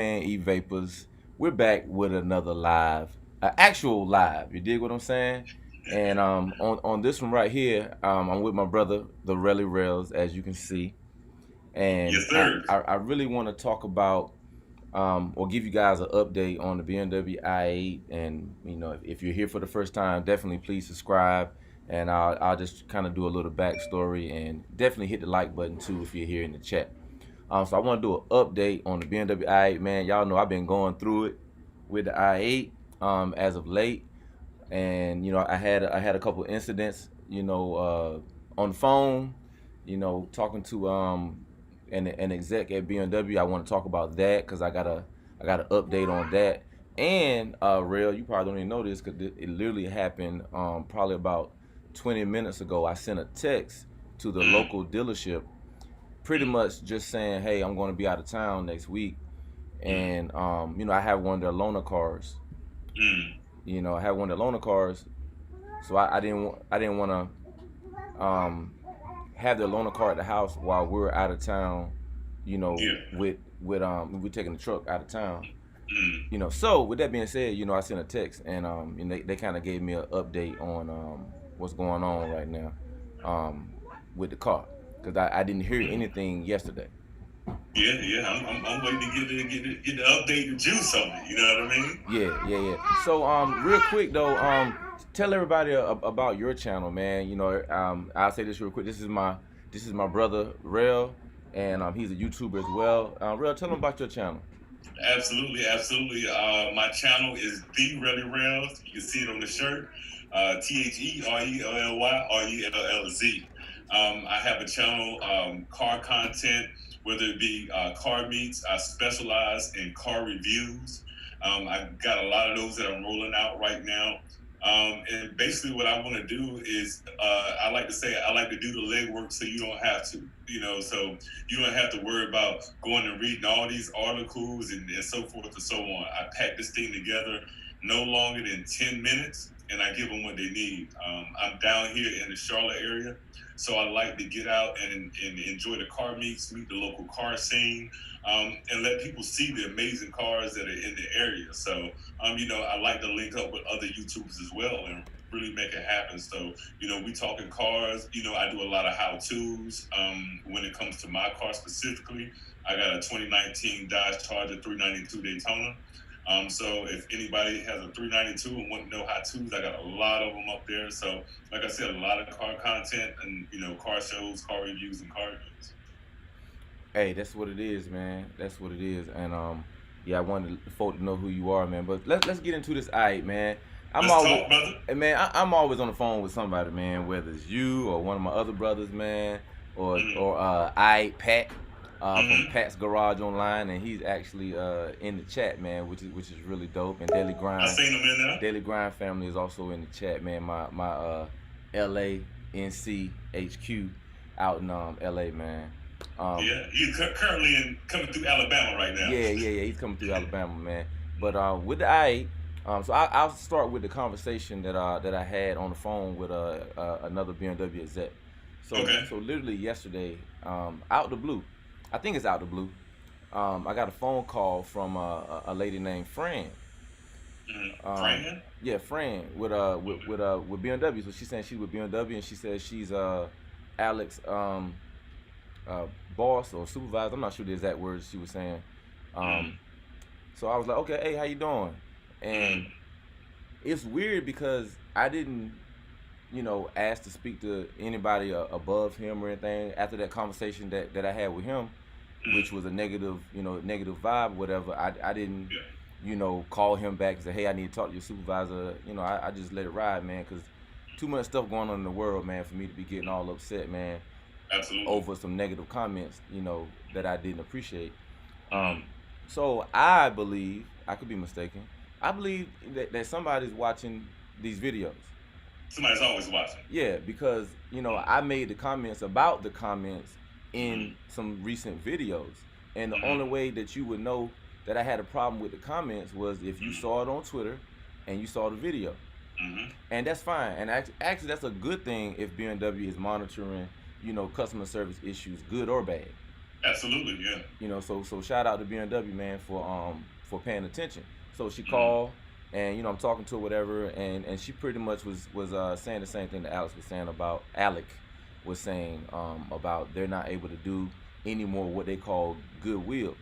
And Evapors, we're back with another live, actual live. You dig what I'm saying? And on this one right here, I'm with my brother, the Relly Rails, as you can see. And Yes, I, sir. I, I really want to talk about or give you guys an update on the BMW i8. And if you're here for the first time, definitely please subscribe. And I'll just kind of do a little backstory and definitely hit the like button too if you're here in the chat. So I want to do an update on the BMW i8, man. Y'all know I've been going through it with the i8 as of late, and I had a couple incidents, on the phone, talking to an exec at BMW. I want to talk about that because I got an update on that. And Real, you probably don't even know this because it literally happened probably about 20 minutes ago. I sent a text to the Mm, local dealership pretty much just saying, "Hey, I'm going to be out of town next week," mm, and I have one of their loaner cars. mm. I have one of their loaner cars, so I didn't want to have their loaner car at the house while we're out of town. Yeah. We're taking the truck out of town. Mm. So with that being said, I sent a text and they kind of gave me an update on what's going on right now um, with the car because I didn't hear anything yesterday. Yeah, yeah. I'm waiting to get the updated juice on it. You know what I mean? Yeah, yeah, yeah. So, real quick though, tell everybody about your channel, man. I'll say this real quick. This is my brother Rel, and he's a YouTuber as well. Rel, tell them about your channel. Absolutely, absolutely. My channel is The Relly Rails. You can see it on the shirt. TheReLly. I have a channel, car content, whether it be car meets. I specialize in car reviews. I've got a lot of those that I'm rolling out right now. And basically, what I want to do is, I like to say, I like to do the legwork so you don't have to. So you don't have to worry about going and reading all these articles and so forth and so on. I pack this thing together no longer than 10 minutes and I give them what they need. I'm down here in the Charlotte area, so I like to get out and enjoy the car meets, meet the local car scene, and let people see the amazing cars that are in the area. So, I like to link up with other YouTubers as well and really make it happen. So, we talking cars. I do a lot of how tos. When it comes to my car specifically, I got a 2019 Dodge Charger 392 Daytona. So if anybody has a 392 and want to know how tos, I got a lot of them up there. So, like I said, a lot of car content and car shows, car reviews, and car reviews. Hey, that's what it is, man. That's what it is, and yeah, I wanted the folk to know who you are, man. But let's get into this, alright, man. I'm Let's always, talk, brother. man. I'm always on the phone with somebody, man. Whether it's you or one of my other brothers, man, or Mm-hmm. or I Pat, from Mm-hmm. Pat's Garage Online, and he's actually in the chat, man, which is really dope. And I seen them in there. Daily Grind family is also in the chat, man. My LA NC HQ out in LA, man. Um, Yeah, he's currently coming through Alabama right now. yeah, yeah, yeah. He's coming through Alabama, man. But with the I, so I'll start with the conversation that I had on the phone with another BMW exec. So Okay. so literally yesterday, out the blue, I think it's out the blue. I got a phone call from a lady named Fran. Mm-hmm. Um, Fran. yeah, Fran with BMW. So she's saying she's with BMW, and she says she's Alex uh, boss or supervisor. I'm not sure the exact words she was saying. Um, Mm-hmm. so I was like, okay, hey, how you doing? And Mm-hmm. it's weird because I didn't, ask to speak to anybody above him or anything after that conversation that I had with him, which was a negative vibe, whatever. I didn't, Yeah. call him back and say, hey, I need to talk to your supervisor. I just let it ride, man, because too much stuff going on in the world, man, for me to be getting all upset, man, Absolutely. over some negative comments, that I didn't appreciate. Um, Mm-hmm. so I believe, I could be mistaken. I believe that somebody's watching these videos. Somebody's always watching. Yeah, because I made the comments about the comments in some recent videos, and the only Mm-hmm. way that you would know that I had a problem with the comments was if you Mm-hmm. saw it on Twitter and you saw the video, Mm-hmm. and that's fine. And actually, that's a good thing if BMW is monitoring, customer service issues, good or bad. Absolutely, yeah. You know, so shout out to BMW, man, for paying attention. So she Mm-hmm. called, and I'm talking to her, whatever, and she pretty much was saying the same thing that Alex was saying about Alec was saying about they're not able to do any more what they call goodwill.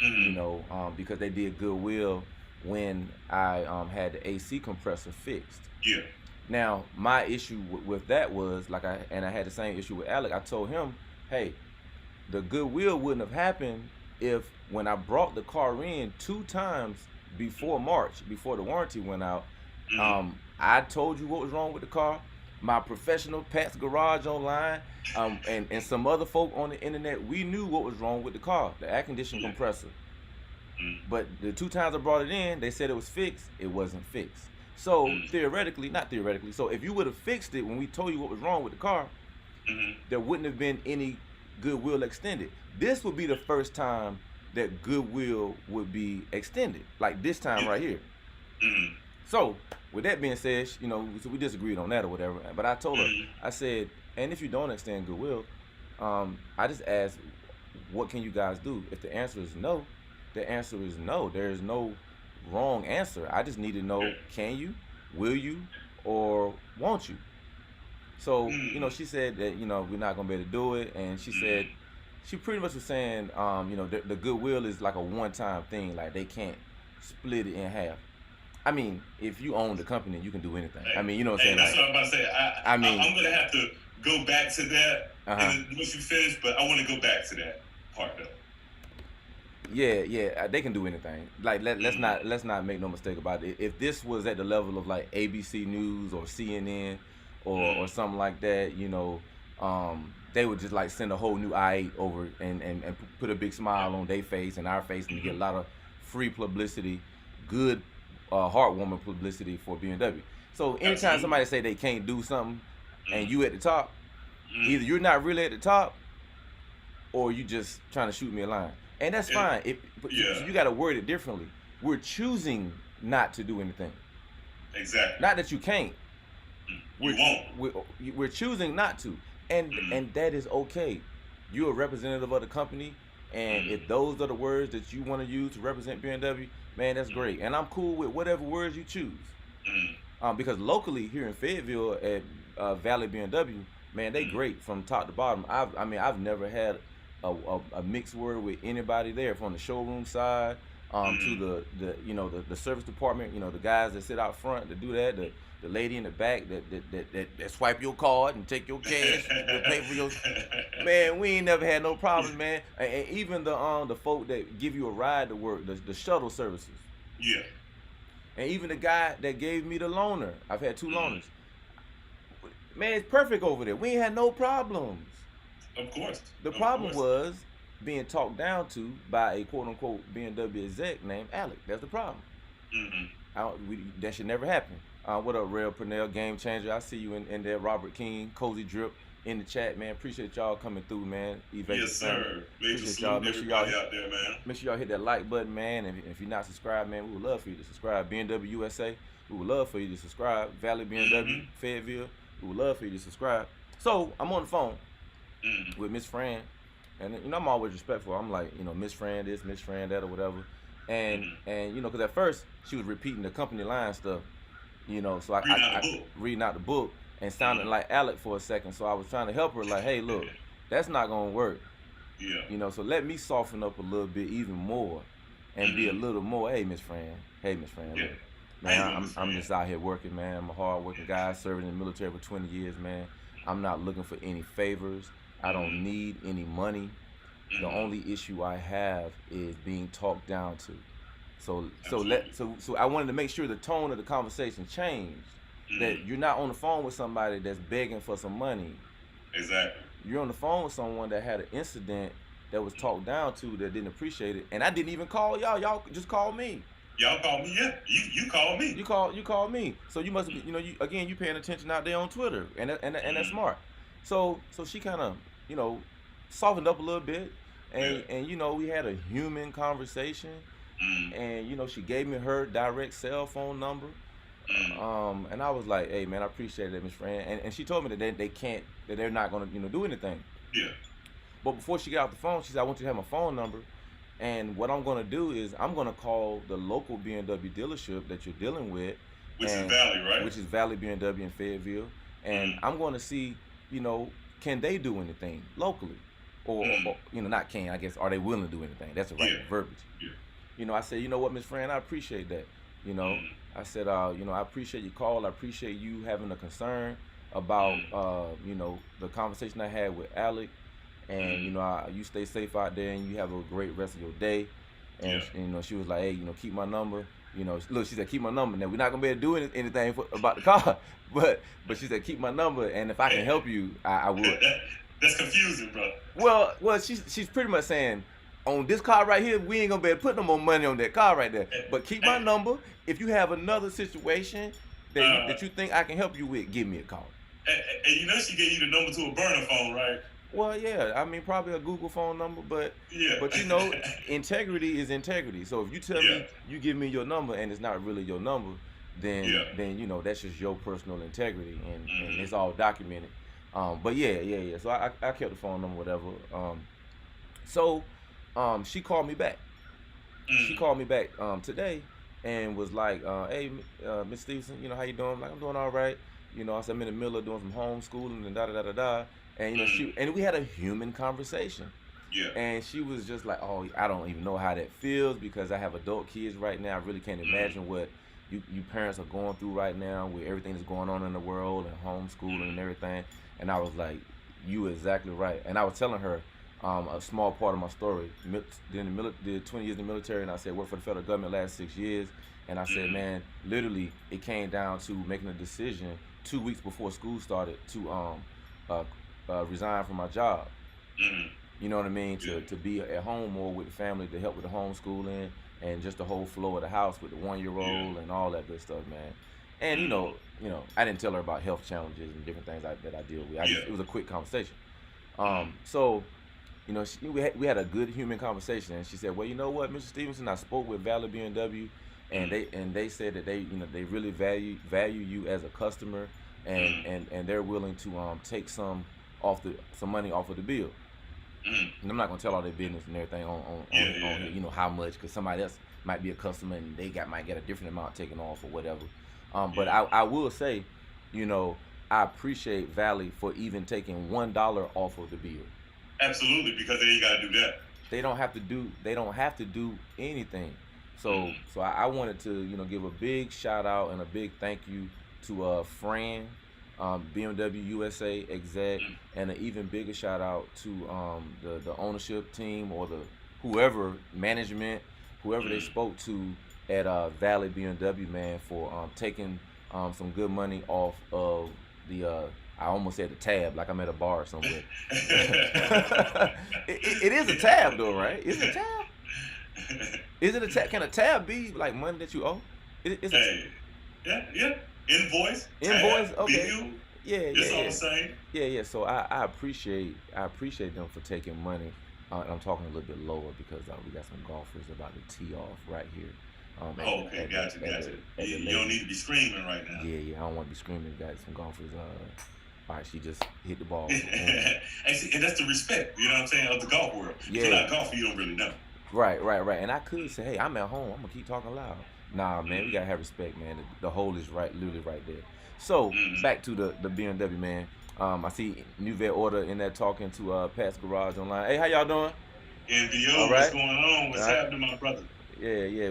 Mm-hmm. Because they did goodwill when I had the AC compressor fixed. Yeah. Now, my issue with that was I had the same issue with Alec. I told him, hey, the goodwill wouldn't have happened if when I brought the car in 2 times before March, before the warranty went out, Mm-hmm. I told you what was wrong with the car. My professional Pat's Garage online, and some other folk on the internet, we knew what was wrong with the car, the air conditioning Yeah. compressor. Mm-hmm. But the 2 times I brought it in, they said it was fixed. It wasn't fixed. So Mm-hmm. theoretically, not theoretically. So if you would have fixed it when we told you what was wrong with the car, Mm-hmm. there wouldn't have been any goodwill extended. This would be the first time that goodwill would be extended, like this time Yeah. right here. Mm-hmm. So with that being said, so we disagreed on that or whatever. But I told her, Mm-hmm. I said, and if you don't extend goodwill, I just asked, what can you guys do? If the answer is no, the answer is no. There is no wrong answer. I just need to know, Yeah. can you, will you, or won't you? So, Mm-hmm. she said that, we're not gonna be able to do it, and she said, Mm-hmm. she pretty much was saying, the goodwill is like a one-time thing, like they can't split it in half. I mean, if you own the company, you can do anything. I Hey, mean, you know what I'm hey, saying? that's Like, what I'm about to say. I mean, I'm gonna have to go back to that uh huh. and once you finish, but I want to go back to that part though. Yeah, they can do anything. Like let's Mm-hmm. not make no mistake about it. If this was at the level of like ABC News or CNN or Mm-hmm. something like that, they would just like send a whole new I-8 over and put a big smile on their face and our face and get a Mm-hmm. lot of free publicity, good heartwarming publicity for BMW. So anytime Absolutely. somebody say they can't do something and Mm-hmm. you at the top, Mm-hmm. either you're not really at the top or you just trying to shoot me a line, and that's And fine. So yeah, you got to word it differently. We're choosing not to do anything. exactly. Not that you can't. You We're won't. we're choosing not to, and Mm-hmm. and that is okay. You're a representative of the company, and if Mm-hmm. those are the words that you want to use to represent BMW, man, that's great. And I'm cool with whatever words you choose. Mm-hmm. Because locally here in Fayetteville at Valley BMW, man, they Mm-hmm. great from top to bottom. I've never had a mixed word with anybody there, from the showroom side to Mm-hmm. the service department. The guys that sit out front to do that. The lady in the back that swipe your card and take your cash to pay for your. Man, we ain't never had no problems, man. And even the folk that give you a ride to work, the shuttle services. Yeah. And even the guy that gave me the loaner, I've had 2 loaners. Mm-hmm. Man, it's perfect over there. We ain't had no problems. Of course. The Of problem course. was being talked down to by a quote unquote BMW exec named Alec. That's the problem. Mm-hmm. That should never happen. What up, Real Purnell, Game Changer? I see you in there, Robert King, Cozy Drip in the chat, man. Appreciate y'all coming through, man. Evapors Yes, family. sir. Major Appreciate salute y'all. to everybody out there, man. Make sure y'all hit that like button, man. And if you're not subscribed, man, we would love for you to subscribe. BMW USA, we would love for you to subscribe. Valley BMW, Mm-hmm. Fayetteville, we would love for you to subscribe. So I'm on the phone Mm-hmm. with Miss Fran, and I'm always respectful. I'm like, Miss Fran this, Miss Fran that, or whatever. And Mm-hmm. because at first she was repeating the company line stuff, so Reading out the I book. reading out the book and sounding Mm-hmm. like Alec for a second. So I was trying to help her, like, hey, look, that's not gonna work. Yeah. So let me soften up a little bit even more and be a Mm-hmm. little more, hey, Miss Fran. Hey, Miss Fran, Yeah. look. How you Man, doing, I'm, Miss I'm Fran? just out here working, man. I'm a hard working guy, serving in the military for 20 years, man. I'm not looking for any favors. I don't Mm-hmm. need any money. The Mm-hmm. only issue I have is being talked down to. So Absolutely. so I wanted to make sure the tone of the conversation changed. That Mm-hmm. you're not on the phone with somebody that's begging for some money. Exactly. You're on the phone with someone that had an incident that was talked down to, that didn't appreciate it, and I didn't even call y'all. Y'all just called me. Y'all call me, yeah. You call me. You called me. So you must be, you paying attention out there on Twitter, and that's Mm-hmm. smart. So she kind of softened up a little bit, Yeah. and we had a human conversation, Mm-hmm. and she gave me her direct cell phone number. Mm-hmm. And I was like, hey man, I appreciate it, Miss Fran. And she told me that they can't, that they're not gonna do anything. Yeah. But before she got off the phone, she said, I want you to have my phone number. And what I'm going to do is I'm going to call the local BMW dealership that you're dealing with, which is Valley, right? Which is Valley BMW in Fayetteville. And I'm going to see, you know, can they do anything locally? Or, you know, not can, I guess, are they willing to do anything? That's the right verbiage. Yeah. You know, I said, you know what, Miss Fran, I appreciate that. You know, I said, you know, I appreciate your call. I appreciate you having a concern about, you know, the conversation I had with Alec. And, you know, you stay safe out there and you have a great rest of your day. And, you know, she was like, hey, you know, keep my number. You know, look, she said, keep my number. Now, we're not going to be able to do anything about the car. But she said, keep my number. And if I can help you, I would. That's confusing, bro. Well, she's pretty much saying, on this car right here, we ain't going to be able to put no more money on that car right there. But keep my number. If you have another situation that you think I can help you with, give me a call. And you know she gave you the number to a burner phone, right? Well, yeah, I mean, probably a Google phone number, but you know, integrity is integrity. So if you tell me you give me your number and it's not really your number, then you know that's just your personal integrity, and it's all documented. But yeah. So I kept the phone number, whatever. So she called me back. She called me back today and was like, hey, Miss Stevenson, you know, how you doing? I'm like, I'm doing all right. You know, I said I'm in the middle of doing some homeschooling and da. And you know, we had a human conversation. Yeah. And she was just like, oh, I don't even know how that feels because I have adult kids right now. I really can't imagine what you parents are going through right now with everything that's going on in the world and homeschooling and everything. And I was like, you exactly right. And I was telling her a small part of my story. Did 20 years in the military, and I said worked for the federal government last 6 years. And I said, man, literally, it came down to making a decision 2 weeks before school started to resign from my job. You know what I mean? To be at home more with the family, to help with the homeschooling and just the whole flow of the house with the 1-year-old and all that good stuff, man. And you know, I didn't tell her about health challenges and different things that I deal with. It was a quick conversation. So, you know, we had a good human conversation, and she said, well, you know what, Mr. Stevenson, I spoke with Valley BMW, and they said that they really value you as a customer, and they're willing to take some money off of the bill. And I'm not gonna tell all their business and everything on here, you know, how much, because somebody else might be a customer and they might get a different amount taken off or whatever. But I will say, you know, I appreciate Valley for even taking $1 off of the bill. Absolutely, because they ain't gotta do that. They don't have to do anything. So I wanted to, you know, give a big shout out and a big thank you to Fran, BMW USA exec, and an even bigger shout out to the ownership team or the whoever management, whoever they spoke to at Valley BMW, man, for taking some good money off of the I almost said the tab, like I'm at a bar somewhere. it is a tab though, right? Is it a tab? Is it a tab? Can a tab be like money that you owe? Yeah. Invoice. Okay. Bill, yeah. It's all the same. Yeah. So I appreciate them for taking money. And I'm talking a little bit lower because we got some golfers about to tee off right here. Okay, gotcha. You don't need to be screaming right now. Yeah. I don't want to be screaming. Got some golfers. All right, she just hit the ball. And that's the respect, you know what I'm saying, of the golf world. If you're not golfing, you don't really know. Right. And I could say, hey, I'm at home. I'm gonna keep talking loud. Nah, man, we gotta have respect, man. The hole is literally right there. So back to the BMW, man. I see New Vet Order in there talking to Pat's Garage online. Hey, how y'all doing? NVO, what's going on? What's happening, my brother? Yeah.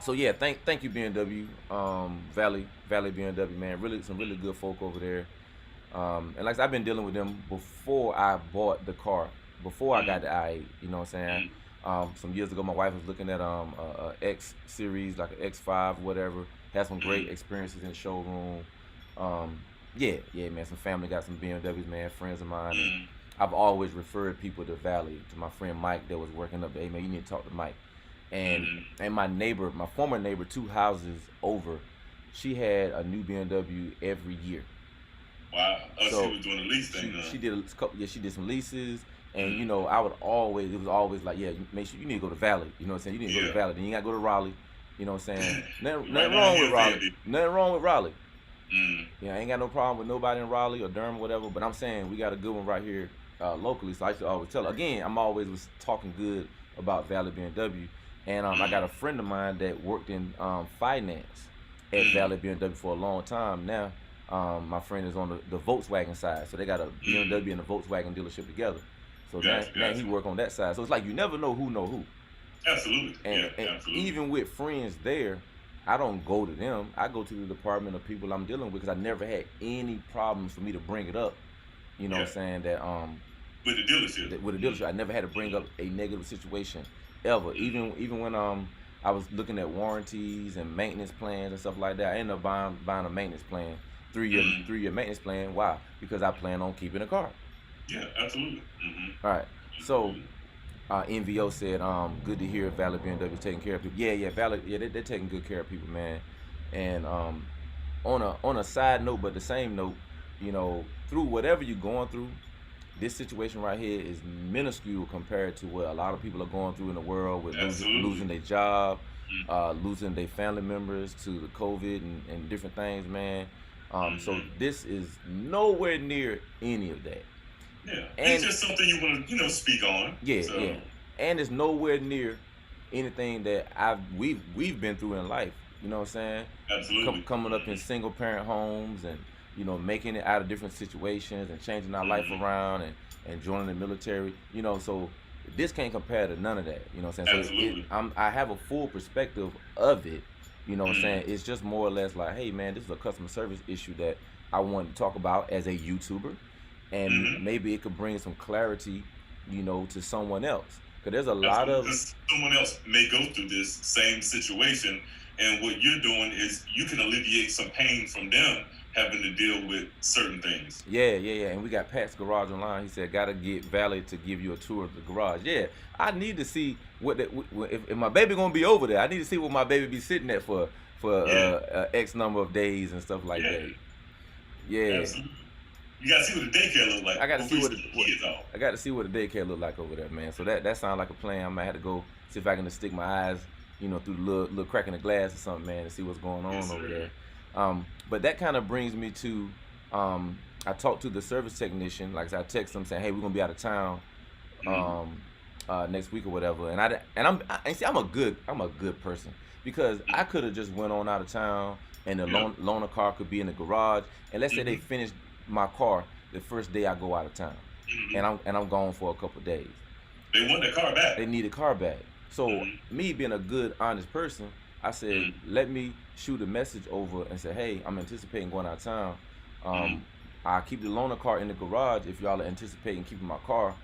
So yeah, thank you BMW, Valley BMW, man. Some really good folk over there. And like I said, I've been dealing with them before I bought the car, before I got the i8. You know what I'm saying? Some years ago, my wife was looking at a X series, like an X5, whatever. Had some great experiences in the showroom. Yeah, man. Some family got some BMWs, man. Friends of mine. And I've always referred people to Valley, to my friend Mike that was working up. Hey, man, you need to talk to Mike. And my neighbor, my former neighbor, 2 houses over, she had a new BMW every year. Wow. So she was doing a lease thing, she did a couple. Yeah, she did some leases. And you know, it was always like, yeah, make sure you need to go to Valley. You know what I'm saying? You need to go to Valley. Then you got to go to Raleigh. You know what I'm saying? Nothing wrong with Raleigh. Nothing wrong with Raleigh. Yeah, I ain't got no problem with nobody in Raleigh or Durham or whatever. But I'm saying we got a good one right here locally. So I used to always tell her. Again, I'm always was talking good about Valley BMW. And I got a friend of mine that worked in finance at Valley BMW for a long time now. My friend is on the Volkswagen side, so they got a BMW and a Volkswagen dealership together. So now he work on that side. So it's like you never know who. Absolutely. And Absolutely. even with friends there, I don't go to them. I go to the department of people I'm dealing with because I never had any problems for me to bring it up. You know what I'm saying? That with the dealership. With the dealership, I never had to bring up a negative situation ever. Even when I was looking at warranties and maintenance plans and stuff like that, I ended up buying a maintenance plan, 3-year maintenance plan. Why? Because I plan on keeping a car. Yeah, absolutely. All right. So NVO said, good to hear Valley BMW taking care of people. Yeah, Valley, they're taking good care of people, man. And on a side note, but the same note, you know, through whatever you're going through, this situation right here is minuscule compared to what a lot of people are going through in the world with losing their job, losing their family members to the COVID and different things, man. So this is nowhere near any of that. Yeah, it's just something you want to, speak on. Yeah. And it's nowhere near anything that we've been through in life. You know what I'm saying? Absolutely. Coming up in single parent homes and making it out of different situations and changing our life around and joining the military. So this can't compare to none of that. You know what I'm saying? Absolutely. So I have a full perspective of it. You know what I'm saying? It's just more or less like, hey man, this is a customer service issue that I want to talk about as a YouTuber. And maybe it could bring some clarity, to someone else. Because there's a lot of... Someone else may go through this same situation, and what you're doing is you can alleviate some pain from them having to deal with certain things. Yeah. And we got Pat's Garage online. He said, gotta get Valley to give you a tour of the garage. Yeah, I need to see if my baby gonna be over there. I need to see what my baby be sitting at for X number of days and stuff like that. Yeah. Absolutely. You gotta see what the daycare look like. I got to see what the daycare look like over there, man. So that sounds like a plan. I might have to go see if I can just stick my eyes, through the little crack in the glass or something, man, to see what's going on over there. But that kind of brings me to, I talked to the service technician. Like I said, I text him saying, hey, we're gonna be out of town next week or whatever. And I'm a good person because I could have just went on out of town and the loaner car could be in the garage. And let's say they finished my car the first day I go out of town, and I'm gone for a couple of days. They want their car back. They need a car back. So me being a good, honest person, I said, let me shoot a message over and say, hey, I'm anticipating going out of town. I'll keep the loaner car in the garage if y'all are anticipating keeping my car,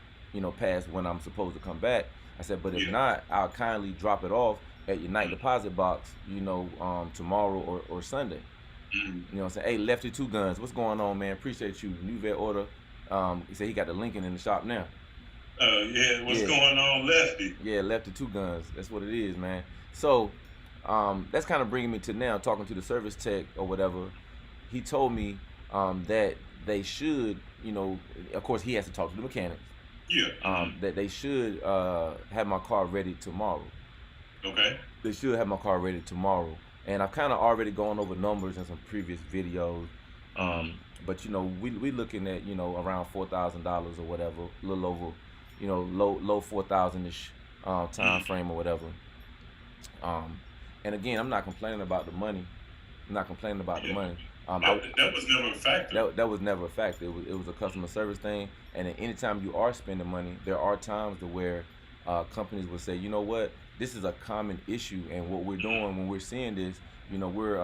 past when I'm supposed to come back. I said, but if not, I'll kindly drop it off at your night deposit box, tomorrow or Sunday. You know what I'm saying? Hey, Lefty Two Guns, what's going on, man? Appreciate you. New vet order. He said he got the Lincoln in the shop now. What's going on, Lefty? Yeah, Lefty Two Guns. That's what it is, man. So that's kind of bringing me to now talking to the service tech or whatever. He told me that they should, of course he has to talk to the mechanics. Yeah. That they should have my car ready tomorrow. Okay. They should have my car ready tomorrow. And I've kind of already gone over numbers in some previous videos, but we looking at around $4,000 or whatever, a little over, low 4,000-ish time frame or whatever. And again, I'm not complaining about the money. That was never a factor. That was never a factor. It was a customer service thing. And then anytime you are spending money, there are times to where companies will say, you know what, this is a common issue, and what we're doing when we're seeing this, we're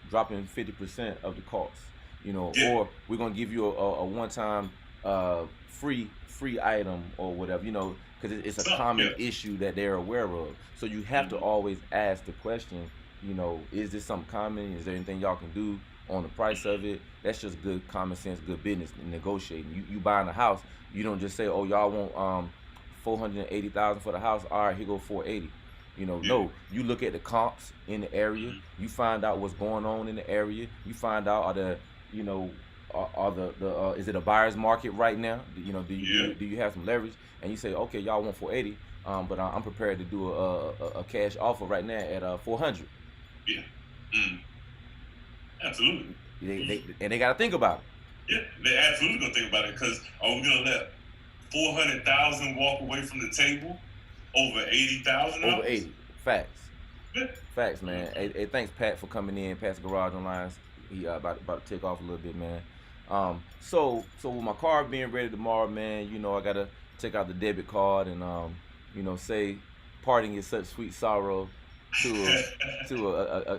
dropping 50% of the cost, or we're gonna give you a one-time free item or whatever, because it's a common issue that they're aware of. So you have to always ask the question, is this something common? Is there anything y'all can do on the price of it? That's just good common sense, good business negotiating. You buying a house, you don't just say, oh, y'all want $480,000 for the house. All right, here go $480,000. No, you look at the comps in the area. You find out what's going on in the area. You find out is it a buyer's market right now? Do you have some leverage? And you say, okay, y'all want $480,000, but I'm prepared to do a cash offer right now at $400,000. Yeah. Absolutely. They got to think about it. Yeah, they absolutely gonna think about it, because are we gonna let 400,000 walk away from the table, over 80,000 Over dollars. 80. Facts. Yeah. Facts, man. Hey, thanks, Pat, for coming in. Pat's Garage Online. He about to take off a little bit, man. So with my car being ready tomorrow, man, you know I gotta take out the debit card and say parting is such sweet sorrow to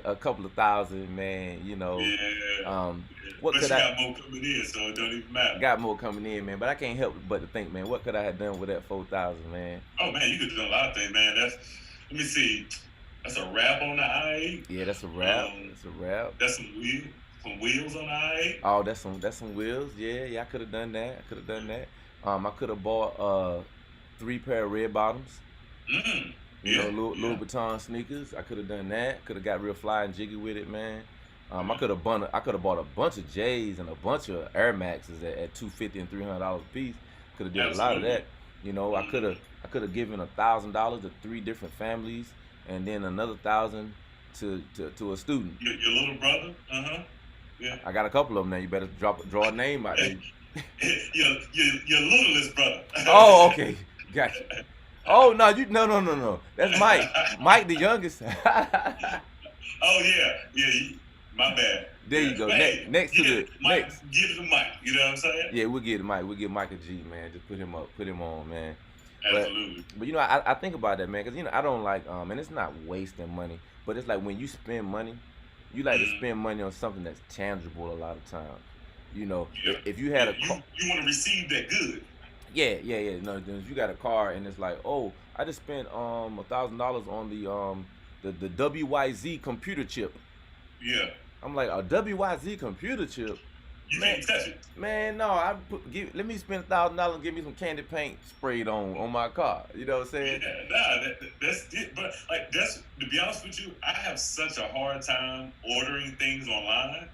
a couple of thousand, man. Yeah. What But could you I got more coming in, so it don't even matter. got more coming in, man? But I can't help but to think, man, what could I have done with that 4,000, man? Oh man, you could do a lot of things, man. Let me see. That's a wrap on the I-8. Yeah, that's a wrap. That's a wrap. That's some wheels on the I-8. Oh, that's some wheels. Yeah, I could have done that. I could have bought 3 pair of red bottoms. Louis Vuitton sneakers. I could have done that. Could have got real fly and jiggy with it, man. I could have bought a bunch of J's and a bunch of Air Maxes at $250 and $300 a piece. Could have did a lot of that. I could have given $1,000 to 3 different families, and then another 1,000 to a student. Your little brother. Yeah. I got a couple of them now. You better draw a name out there. your littlest brother. Oh, okay, gotcha. Oh no. That's Mike. Mike the youngest. Oh yeah. My bad. There you go. Hey, Next to the Mike, next. give it to Mike. You know what I'm saying? Yeah, we'll get Mike. We'll get Mike a G, man. Just put him on, man. Absolutely. But I think about that, man, because I don't like and it's not wasting money, but it's like when you spend money, you like to spend money on something that's tangible a lot of times. If you had a car, you want to receive that good. Yeah. No, if you got a car and it's like, oh, I just spent $1,000 on the WYZ computer chip. Yeah. I'm like, a WYZ computer chip. You can't touch it. Man, no. Let me spend $1,000 and give me some candy paint sprayed on my car. You know what I'm saying? Yeah, that's it. But to be honest with you, I have such a hard time ordering things online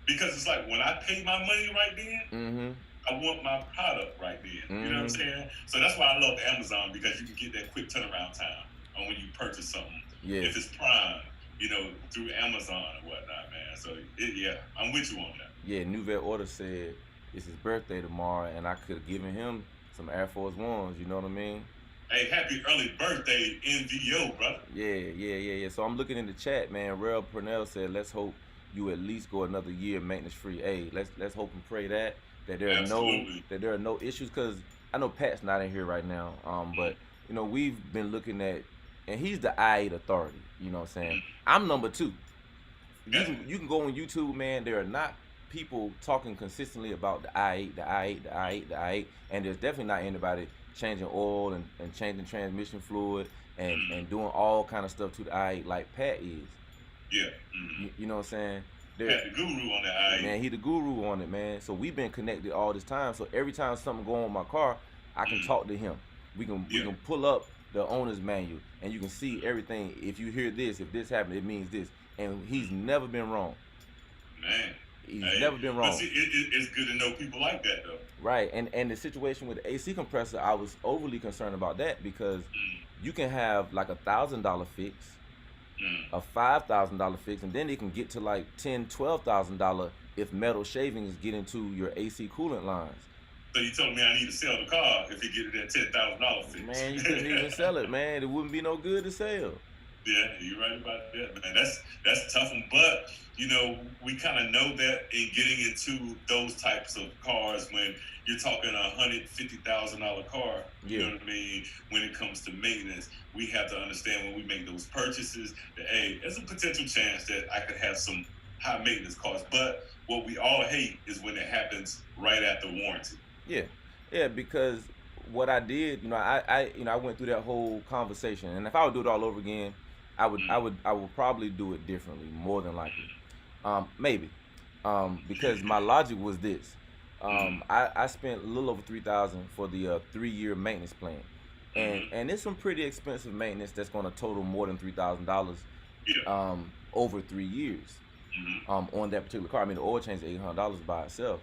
because it's like when I pay my money right then, I want my product right then. You know what I'm saying? So that's why I love Amazon, because you can get that quick turnaround time on when you purchase something. Yeah. If it's Prime, through Amazon or whatnot, man. So I'm with you on that. Yeah, New Vet Order said it's his birthday tomorrow, and I could have given him some Air Force Ones. You know what I mean? Hey, happy early birthday, NVO, brother. Yeah. So I'm looking in the chat, man. Rel Purnell said, let's hope you at least go another year maintenance free. Hey, let's hope and pray that there are no issues, because I know Pat's not in here right now. But we've been looking at, and he's the I-8 authority. You know what I'm saying? I'm number 2. You can go on YouTube, man. There are not people talking consistently about the I-8, and there's definitely not anybody changing oil and changing transmission fluid and doing all kind of stuff to the I-8 like Pat is. Yeah. You know what I'm saying? Pat the guru on the I-8. Man, he the guru on it, man. So we've been connected all this time. So every time something go on my car, I can talk to him. We can pull up the owner's manual, and you can see everything. If you hear this, if this happened, it means this. And he's never been wrong. Man. He's never been wrong. But see, it's good to know people like that, though. Right. And the situation with the AC compressor, I was overly concerned about that, because you can have like $1,000 fix, a $5,000 fix, and then it can get to like $10,000-$12,000 if metal shavings get into your AC coolant lines. So you told me I need to sell the car if you get it at $10,000 fix. Man, you couldn't even sell it, man. It wouldn't be no good to sell. Yeah, you're right about that, man. That's tough one, but we kind of know that in getting into those types of cars, when you're talking a $150,000 car, you know what I mean. When it comes to maintenance, we have to understand when we make those purchases that there's a potential chance that I could have some high maintenance costs. But what we all hate is when it happens right after warranty. Yeah, because what I did, I went through that whole conversation, and if I would do it all over again, I would probably do it differently, more than likely. Maybe, because my logic was this: I spent a little over $3,000 for the 3-year maintenance plan, and it's some pretty expensive maintenance that's going to total more than $3,000 over 3 years on that particular car. I mean, the oil change is $800 by itself.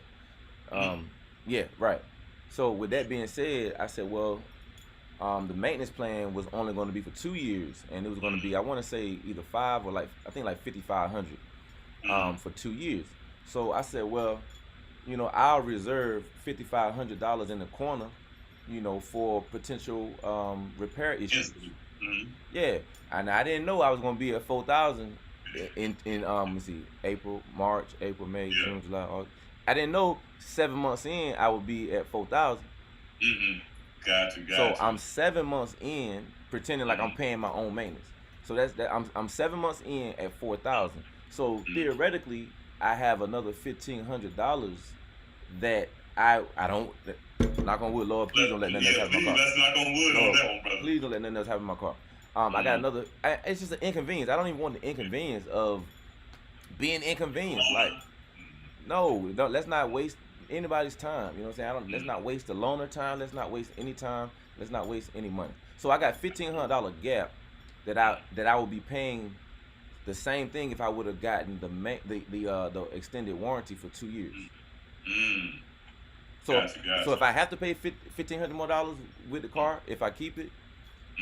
Yeah, right. So with that being said, I said, well, the maintenance plan was only going to be for 2 years, and it was going to be, I want to say, either 5 or like $5,500 for 2 years. So I said, well, I'll reserve $5,500 in the corner for potential repair issues. Mm-hmm. Yeah, and I didn't know I was gonna be at 4,000 in let me see, April, March, April, May, Yeah. June, July, August. I didn't know 7 months in I would be at 4,000. Mm-hmm. Gotcha. So Gotcha. I'm 7 months in, pretending like I'm Mm-hmm. paying my own maintenance. So that's that. I'm 7 months in at 4,000. So Mm-hmm. theoretically, I have another $1,500 that I don't. Knock on wood, Lord, please don't let nothing else Yeah, happen to my please, car. let's knock on wood on Lord, that one, brother. please don't let nothing else happen to my car. I got Mm-hmm. another. It's just an inconvenience. I don't even want the inconvenience of being inconvenienced. Like, no, don't, let's not waste anybody's time. You know what I'm saying? Let's not waste the loaner time. Let's not waste any time. Let's not waste any money. So I got $1,500 gap that I will be paying the same thing if I would have gotten the extended warranty for 2 years. Mm-hmm. So Gotcha. so Gotcha. if I have to pay $1,500 more with the car, if I keep it,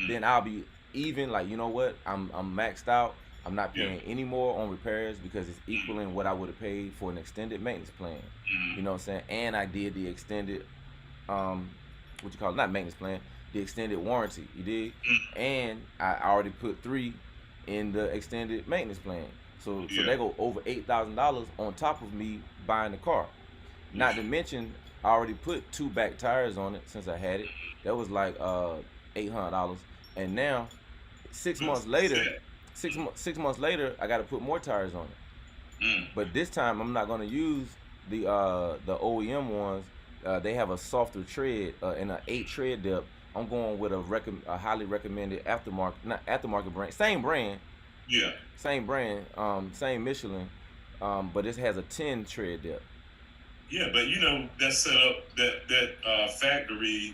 then Mm-hmm. I'll be even. Like, you know what? I'm maxed out. I'm not Yeah. paying any more on repairs because it's Mm-hmm. equaling what I would have paid for an extended maintenance plan. You Mm-hmm. know what I'm saying? And I did the extended what you call it? Not maintenance plan, the extended warranty. You did, and I already put 3 in the extended maintenance plan. So Yeah. they go over $8,000 on top of me buying the car. Not to mention, I already put 2 back tires on it since I had it. That was like $800, and now 6 months later, Set. 6 months later, I got to put more tires on it. Mm. But this time, I'm not gonna use the OEM ones. They have a softer tread and an 8 tread depth. I'm going with a highly recommended aftermarket, not aftermarket brand, Yeah. same brand, same Michelin, but this has a 10 tread depth. Yeah, but that set up that factory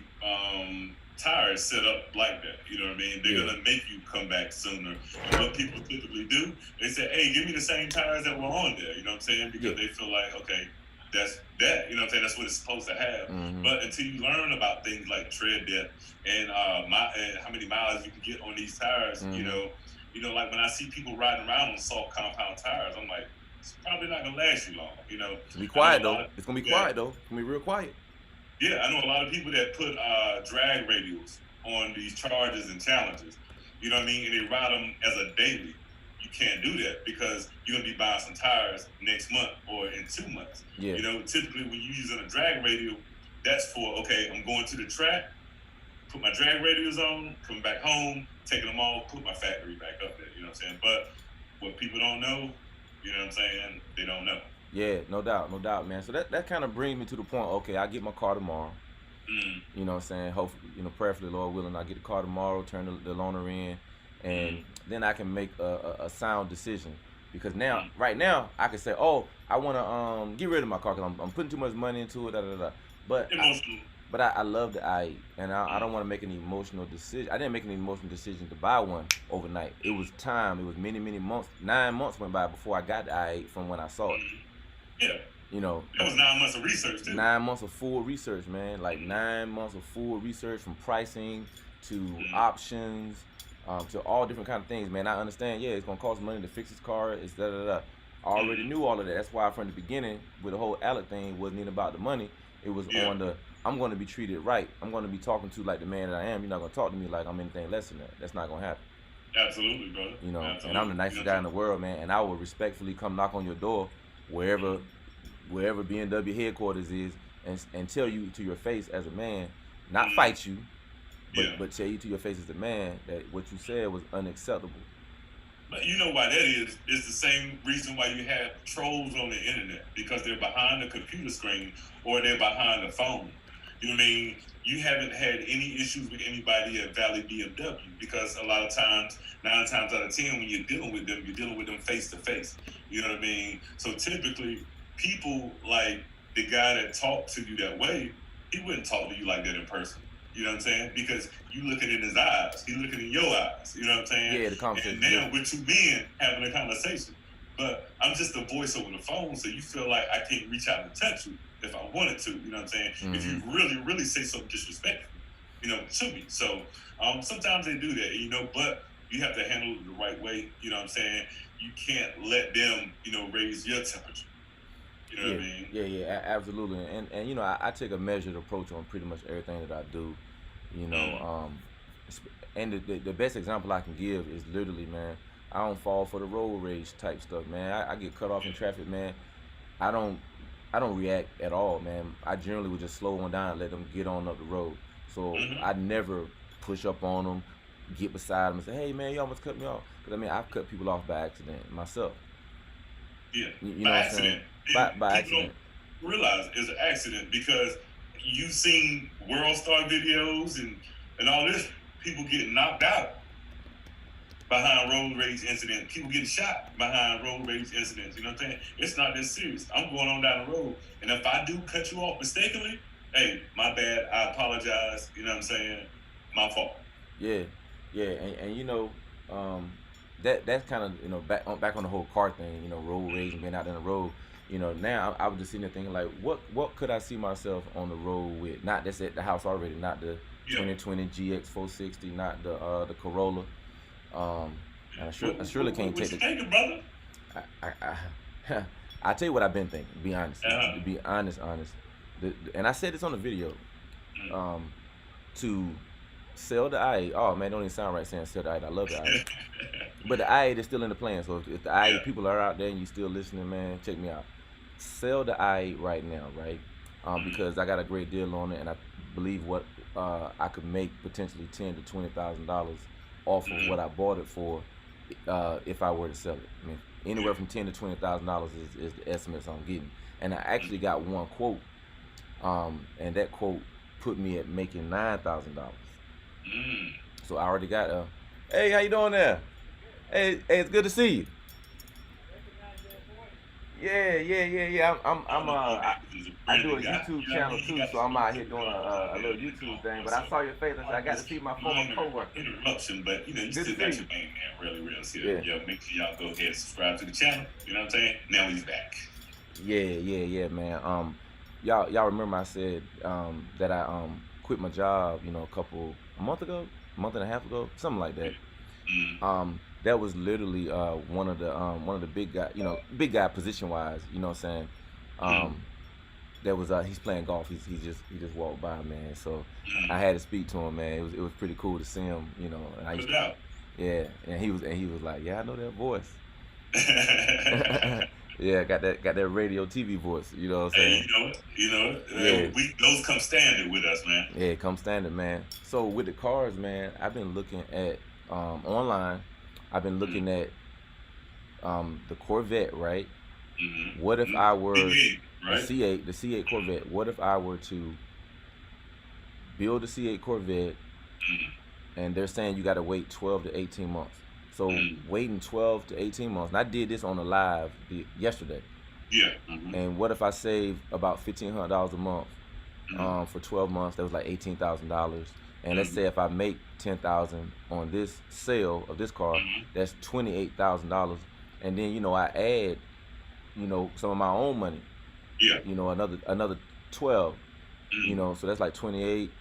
tire is set up like that. You know what I mean? They're Yeah. gonna make you come back sooner. And what people typically do, they say, "Hey, give me the same tires that were on there." You know what I'm saying? Yeah. Because they feel like, okay, that's that. You know what I'm saying? That's what it's supposed to have. Mm-hmm. But until you learn about things like tread depth and and how many miles you can get on these tires, Mm-hmm. like when I see people riding around on soft compound tires, I'm like, it's probably not gonna last you long. It's gonna be I know quiet a lot though. of It's gonna be that quiet though. It's gonna be real quiet. yeah, I know a lot of people that put drag radials on these charges and challenges. You know what I mean? And they ride them as a daily. You can't do that because you're gonna be buying some tires next month or in 2 months. Yeah. Typically when you're using a drag radial, that's for okay, I'm going to the track, put my drag radials on, come back home, taking them off, put my factory back up there. You know what I'm saying? But what people don't know, you know what I'm saying? They don't know. Yeah, no doubt, no doubt, man. So that kind of brings me to the point. Okay, I get my car tomorrow. Mm. You know what I'm saying? Hopefully, prayerfully, Lord willing, I get the car tomorrow, turn the loaner in, and then I can make a sound decision. Because now, right now, I can say, oh, I want to get rid of my car because I'm putting too much money into it, da da da. But Emotional. I love the i8, and I don't want to make any emotional decision. I didn't make any emotional decision to buy one overnight. It was time. It was many, many months. 9 months went by before I got the i8 from when I saw it. Yeah. That was 9 months of research too. 9 months of full research, man. Like 9 months of full research, from pricing to options, to all different kind of things, man. I understand. Yeah, it's gonna cost money to fix this car. It's da da da. I already knew all of that. That's why from the beginning, with the whole Alec thing, wasn't even about the money. It was on the I'm going to be treated right. I'm going to be talking to like the man that I am. You're not going to talk to me like I'm anything less than that. That's not going to happen. Absolutely, brother. Absolutely. And I'm the nicest guy in the world, man. And I will respectfully come knock on your door wherever BMW headquarters is, and tell you to your face as a man, not fight you, but tell you to your face as a man that what you said was unacceptable. But you know why that is? It's the same reason why you have trolls on the internet, because they're behind the computer screen or they're behind the phone. You know what I mean? You haven't had any issues with anybody at Valley BMW because a lot of times, 9 times out of 10, when you're dealing with them face to face. You know what I mean? So typically, people like the guy that talked to you that way, he wouldn't talk to you like that in person. You know what I'm saying? Because you looking in his eyes, he looking in your eyes. You know what I'm saying? Yeah, the conversation. And now we're two men having a conversation, but I'm just a voice over the phone, so you feel like I can't reach out and touch you if I wanted to. You know what I'm saying? Mm-hmm. If you really, really say something disrespectful, to me. So sometimes they do that, but you have to handle it the right way. You know what I'm saying? You can't let them, raise your temperature. You know what I Yeah, mean? absolutely. And you know, I take a measured approach on pretty much everything that I do. You know, Mm. and the best example I can give is literally, man, I don't fall for the road rage type stuff, man. I get cut off in traffic, man. I don't I don't react at all, man. I generally would just slow one down and let them get on up the road. So Mm-hmm. I never push up on them, get beside them and say, "Hey, man, you almost cut me off." Because I mean, I've cut people off by accident myself. Yeah, You by know what I'm saying? accident, and By people accident. don't realize it's an accident because you've seen World Star videos and all this. People getting knocked out behind road rage incidents. People getting shot behind road rage incidents. You know what I'm saying? It's not this serious. I'm going on down the road, and if I do cut you off mistakenly, hey, my bad. I apologize. You know what I'm saying? My fault. Yeah, and you know, um, that's kind of, you know, back on the whole car thing. You know, road rage and being out in the road. You know, now I was just sitting there thinking like, what could I see myself on the road with? Not that's at the house already. Not the Yeah. 2020 GX 460. Not the Corolla. Um, and I surely can't What take you the. thinking, brother? I tell you what I've been thinking. Be honest. Uh-huh. To be honest. And I said this on the video. Mm. Um, to sell the I-8. Oh man, don't even sound right saying sell the I-8. I love the I-8. But the I-8 is still in the plan. So if the Yeah. I-8 people are out there and you still listening, man, check me out. Sell the I-8 right now, right? Because I got a great deal on it, and I believe what I could make potentially $10,000 to $20,000 off of what I bought it for, if I were to sell it. I mean, anywhere from $10,000 to $20,000 is the estimates I'm getting. And I actually got one quote, and that quote put me at making $9,000. Mm. So I already got hey, how you doing there? Hey, it's good to see you. Yeah. I do a YouTube channel too, so I'm out here doing a little YouTube thing. But I saw your face. I said I got to see my former Minor coworker. interruption, but you know, you Good to still got see your you. main man really real here. Yeah, Yo, make sure y'all go ahead and subscribe to the channel. You know what I'm saying? Now he's back. yeah, man. Y'all remember I said that I quit my job, you know, a month and a half ago, something like that. Mm. That was literally one of the big guy, you know, big guy position wise, you know what I'm saying? Mm. That was he's playing golf. He just walked by, man. So I Mm. had to speak to him, man. It was pretty cool to see him, you know. And I No used doubt. yeah, and he was like, yeah, I know that voice. Yeah, got that radio TV voice, you know what I'm Hey, saying? Yeah, we those come standard with us, man. yeah, come standard, man. So with the cars, man, I've been looking at online. I've been Mm. looking at the Corvette, right? Mm-hmm. What if I were Big, right? the C8 Corvette? What if I were to build a C8 Corvette, Mm. and they're saying you got to wait 12 to 18 months? So Mm. waiting 12 to 18 months. And I did this on a live yesterday. Yeah. Mm-hmm. And what if I save about $1,500 a month Mm. for 12 months? That was like $18,000. And let's say if I make 10,000 on this sale of this car, Mm-hmm. that's $28,000. And then, you know, I add, you know, some of my own money, Yeah. you know, another 12, you Mm. know, so that's like 28,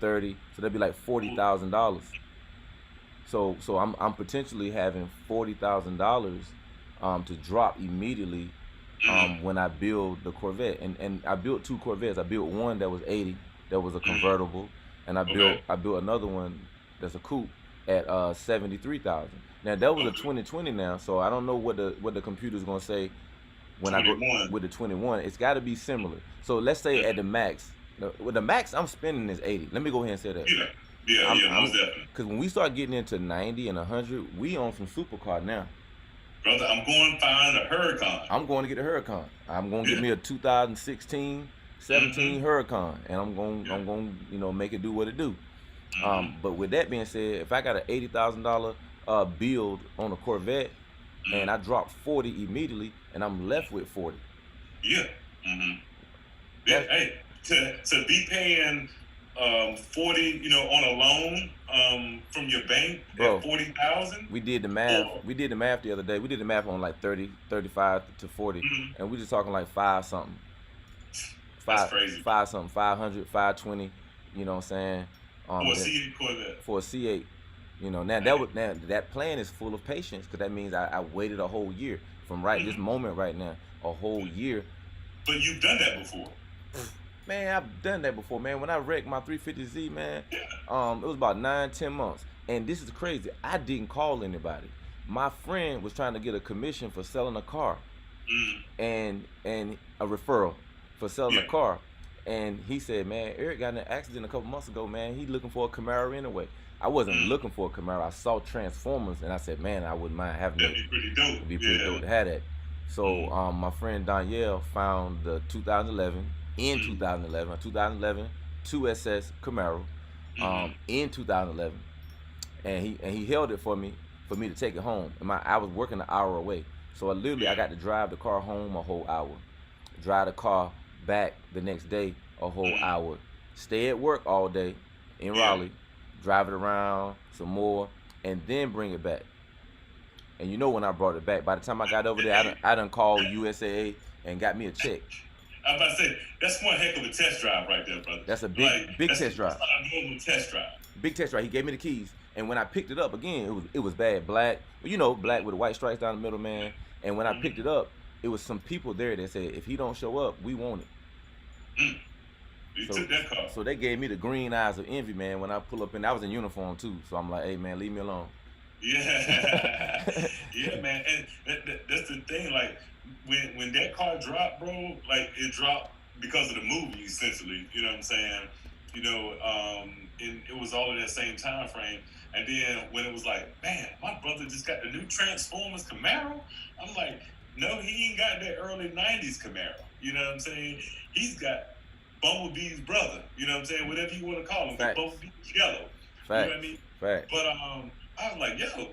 30, so that'd be like $40,000. So I'm potentially having $40,000 to drop immediately Mm. when I build the Corvette. And I built two Corvettes. I built one that was 80, that was a convertible, and Okay. I built another one that's a coupe at 73,000. Now that was a Okay. 2020 now, so I don't know what the computer's gonna say when I go 21. with the 21. It's got to be similar. So let's say at the max, with the max I'm spending is 80. Let me go ahead and say that. Yeah. Yeah, most definitely. Because when we start getting into 90 and 100, we on some supercar now. Brother, I'm going to find a Huracan. I'm going to get a Huracan. I'm going to Yeah. get me a 2016, 17 Mm-hmm. Huracan, and I'm going, you know, make it do what it do. Mm-hmm. But with that being said, if I got an $80,000 build on a Corvette, and I drop 40 immediately, and I'm left with 40. Yeah. Mm-hmm. Yeah. Hey, to be paying 40, you know, on a loan from your bank Bro, at 40,000. we did the math. Oh. We did the math the other day. We did the math on like 30, 35 to 40, and we just talking like five something. That's crazy. 500, 520. You know what I'm saying? For a C8 Corvette. For a C8. You know, now that plan is full of patience, because that means I waited a whole year from this moment right now, a whole year But you've done that before. Man, I've done that before, man. When I wrecked my 350Z, man, Yeah. it was about 9, 10 months. And this is crazy. I didn't call anybody. My friend was trying to get a commission for selling a car, Mm. and a referral for selling a Yeah. car. And he said, man, Eric got in an accident a couple months ago, man. He looking for a Camaro anyway. I wasn't Mm. looking for a Camaro. I saw Transformers, and I said, man, I wouldn't mind having That'd it. be pretty dope. It'd be pretty Yeah. dope to have that. So Mm. my friend Danielle found the 2011 in Mm. 2011 2SS Camaro Mm-hmm. in 2011, and he held it for me to take it home. And I was working an hour away, so I Yeah. got to drive the car home a whole hour, drive the car back the next day a whole Mm. hour, stay at work all day in Yeah. Raleigh, drive it around some more, and then bring it back. And you know, when I brought it back, by the time I got over there, I done called USAA and got me a check. I'm about to say that's one heck of a test drive right there, brother. That's a Like big that's test drive. not a normal test drive. Big test drive. He gave me the keys, and when I picked it up again, it was bad, black. You know, black with the white stripes down the middle, man. And when I picked it up, it was some people there that said, if he don't show up, we want it. Mm. You took that car. So they gave me the green eyes of envy, man. When I pull up, and I was in uniform too, so I'm like, hey, man, leave me alone. Yeah. Yeah, man. And that's the thing. Like when that car dropped, bro, like it dropped because of the movie, essentially. You know what I'm saying? You know, and it was all in that same time frame. And then when it was like, man, my brother just got the new Transformers Camaro, I'm like, no, he ain't got that early '90s Camaro. You know what I'm saying? He's got Bumblebee's brother. You know what I'm saying? Whatever you want to call him, Bumblebee's yellow. Facts. You know what I mean? Facts. But I was like, yo,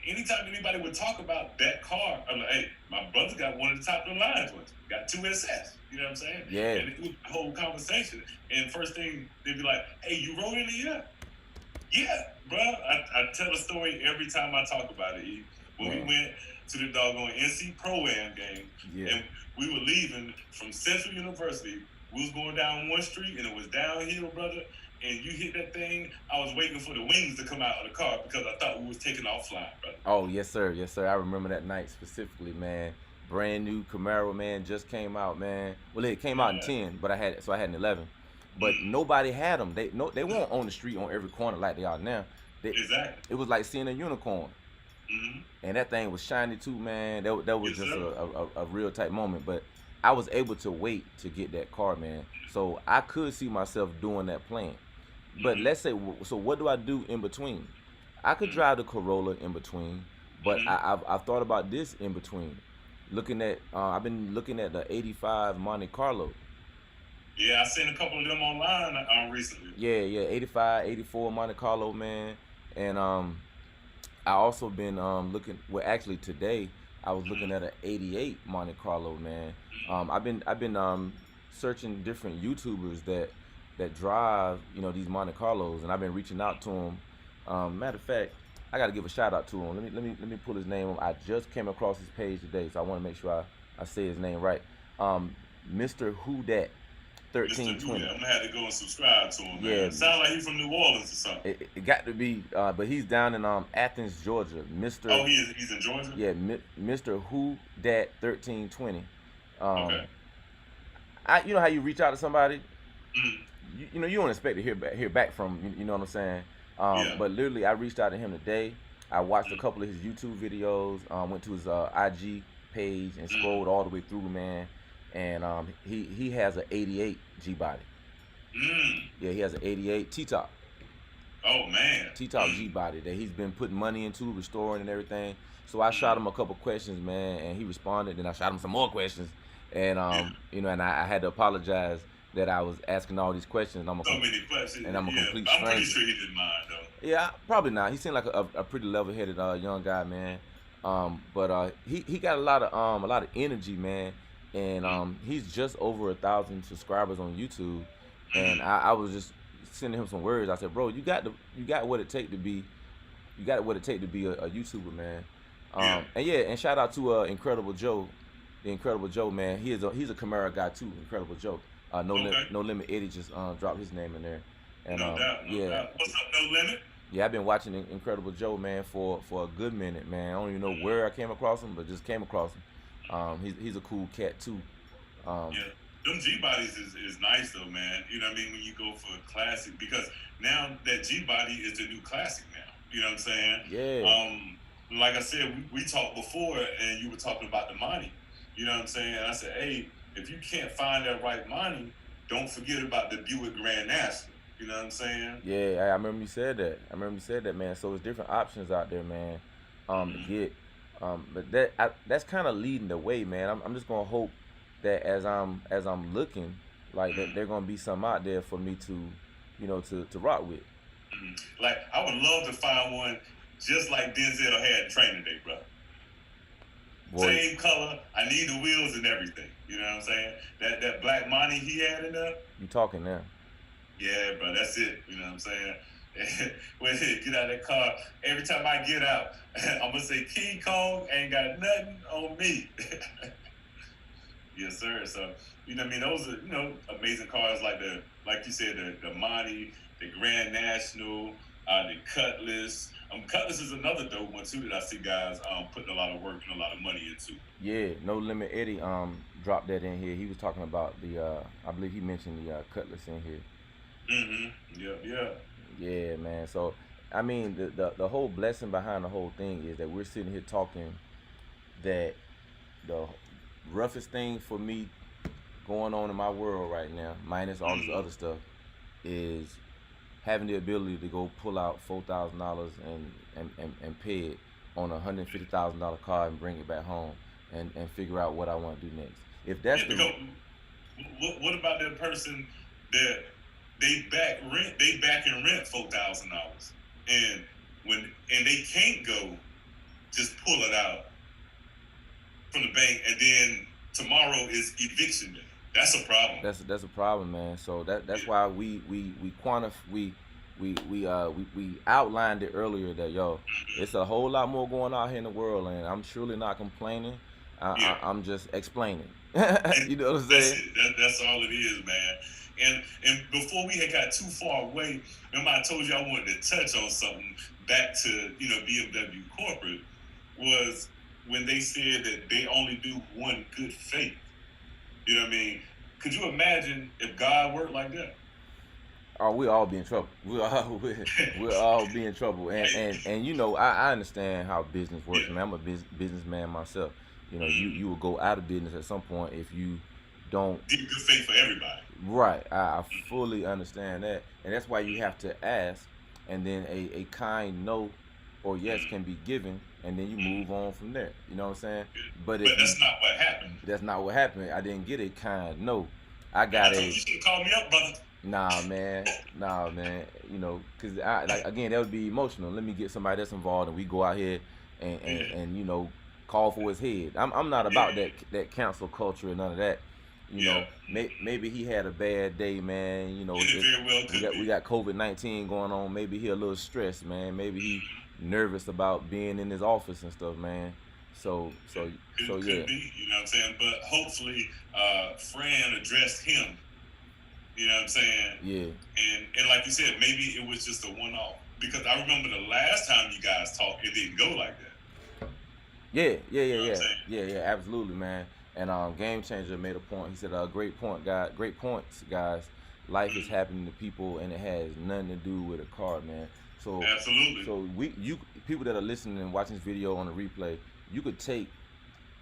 anytime anybody would talk about that car, I'm like, hey, my brother got one of the top of the lines ones, got 2SS. You know what I'm saying? Yeah. And it was a whole conversation. And first thing, they'd be like, hey, you rode in it? Yeah, bro. I tell a story every time I talk about it. When we went to the doggone NC Pro-Am game, and we were leaving from Central University, we was going down one street, and it was downhill, brother. And you hit that thing, I was waiting for the wings to come out of the car because I thought we was taking off flying, brother. Oh, yes, sir. Yes, sir. I remember that night specifically, man. Brand new Camaro, man, just came out, man. Well, it came out in 10, but I had an 11. But nobody had them. They weren't on the street on every corner like they are now. Exactly. It was like seeing a unicorn. Mm-hmm. And that thing was shiny too, man. That was just a real tight moment. But I was able to wait to get that car, man. So I could see myself doing that plan. But let's say, so what do I do in between? I could drive the Corolla in between, but I've thought about this in between. I've been looking at the '85 Monte Carlo. Yeah, I seen a couple of them online recently. Yeah, 85, 84 Monte Carlo, man. And I also been looking. Well, actually today I was looking at an '88 Monte Carlo, man. I've been searching different YouTubers that drive, you know, these Monte Carlos, and I've been reaching out to them. Matter of fact, I got to give a shout out to him. Let me pull his name up. I just came across his page today, so I want to make sure I say his name right. Mr. Who Dat 1320. I'm gonna have to go and subscribe to him. Yeah, man. Sound like he's from New Orleans or something. It got to be, but he's down in Athens, Georgia. Mr. Oh, he's in Georgia. Yeah, Mr. Who Dat 1320. Okay. You know how you reach out to somebody. Mm. You know, you don't expect to hear back from, you know what I'm saying? But literally, I reached out to him today. I watched a couple of his YouTube videos, went to his IG page and scrolled all the way through, man. And he has an '88 G body. Yeah, he has an '88 T-top. Oh man. T-top G body that he's been putting money into, restoring and everything. So I shot him a couple questions, man, and he responded. Then I shot him some more questions, and you know, and I had to apologize that I was asking all these questions. So many questions. And I'm a complete I'm stranger. pretty sure he didn't mind though. Yeah, probably not. He seemed like a pretty level-headed young guy, man. But he got a lot of energy, man. And he's just over 1,000 subscribers on YouTube. And I was just sending him some words. I said, bro, you got what it take to be a YouTuber, man. And shout out to Incredible Joe, the Incredible Joe, man. He's a Camaro guy too, Incredible Joe. No Limit Eddie just dropped his name in there. And No doubt. What's up, No Limit? Yeah, I've been watching Incredible Joe, man, for a good minute, man. I don't even know where I came across him, but just came across him. He's a cool cat too. Um, Yeah, them G bodies is nice though, man. You know what I mean? When you go for a classic, because now that G body is the new classic now. You know what I'm saying? yeah, Like I said, we talked before, and you were talking about the money. You know what I'm saying? And I said, hey, if you can't find that right money, don't forget about the Buick Grand National. You know what I'm saying? yeah. I remember you said that. I remember you said that, man. So it's different options out there, man. To Mm-hmm. get, but that's kind of leading the way, man. I'm just gonna hope that as I'm looking, like that Mm-hmm. there gonna be some out there for me to, to rock with. Like I would love to find one just like Denzel had in Training Day, bro. Boy, Same color. I need the wheels and everything. You know what I'm saying? That black money he had in there. you talking now? Yeah, bro, that's it. You know what I'm saying? When he get out of that car, every time I get out, I'm gonna say King Kong ain't got nothing on me. Yes, sir. So you know what I mean? Those are amazing cars like you said the Monty, the Grand National, the Cutlass. Cutlass is another dope one too that I see guys putting a lot of work and a lot of money into. Yeah, No Limit Eddie dropped that in here. He was talking about the I believe he mentioned the Cutlass in here. Mm-hmm. Yeah, yeah. Yeah, man. So I mean, the whole blessing behind the whole thing is that we're sitting here talking that the roughest thing for me going on in my world right now, minus all this Mm-hmm. other stuff, is having the ability to go pull out $4,000 and pay it on $150,000 car and bring it back home and figure out what I want to do next. If that's Yeah, the because what about that person that they back and rent $4,000 and they can't go just pull it out from the bank and then tomorrow is eviction day. That's a problem. that's a problem, man. So that's Yeah. why we quantify we outlined it earlier that yo, it's a whole lot more going on here in the world, and I'm surely not complaining. Yeah. I'm just explaining. And You know what I'm that's saying? it. That's all it is, man. And before we had got too far away, remember I told you I wanted to touch on something back to BMW corporate was when they said that they only do one good faith. You know what I mean? Could you imagine if God worked like that? Oh, we all be in trouble. We'll all be in trouble. And I understand how business works, Yeah. man. I'm a businessman myself. Mm. You will go out of business at some point if you don't. Did good faith for everybody. Right. I fully understand that, and that's why you have to ask, and then a kind no or yes Mm. can be given, and then you Mm. move on from there. You know what I'm saying? But But if you that's not what happened. that's not what happened. I didn't get a kind no. I And I got told you a you should have called me up, brother. nah, man. Nah, man. Cause I like again that would be emotional. Let me get somebody that's involved, and we go out here Yeah. and call for his head. I'm not Yeah. about that cancel culture and none of that. Yeah. Maybe he had a bad day, man. And it very well We could got we be. got COVID-19 going on. Maybe he a little stressed, man. Maybe he nervous about being in his office and stuff, man. So Could yeah, be, you know what I'm saying? But hopefully, Fran addressed him, you know what I'm saying? yeah. And like you said, maybe it was just a one off. Because I remember the last time you guys talked, it didn't go like that. Yeah, yeah, yeah, You know what I'm yeah, saying? yeah, absolutely, man. And Game Changer made a point. He said, "Great point, guy. Great points, guys. Life is Mm, happening to people, and it has nothing to do with a car, man. So, absolutely. so you people that are listening and watching this video on the replay, you could take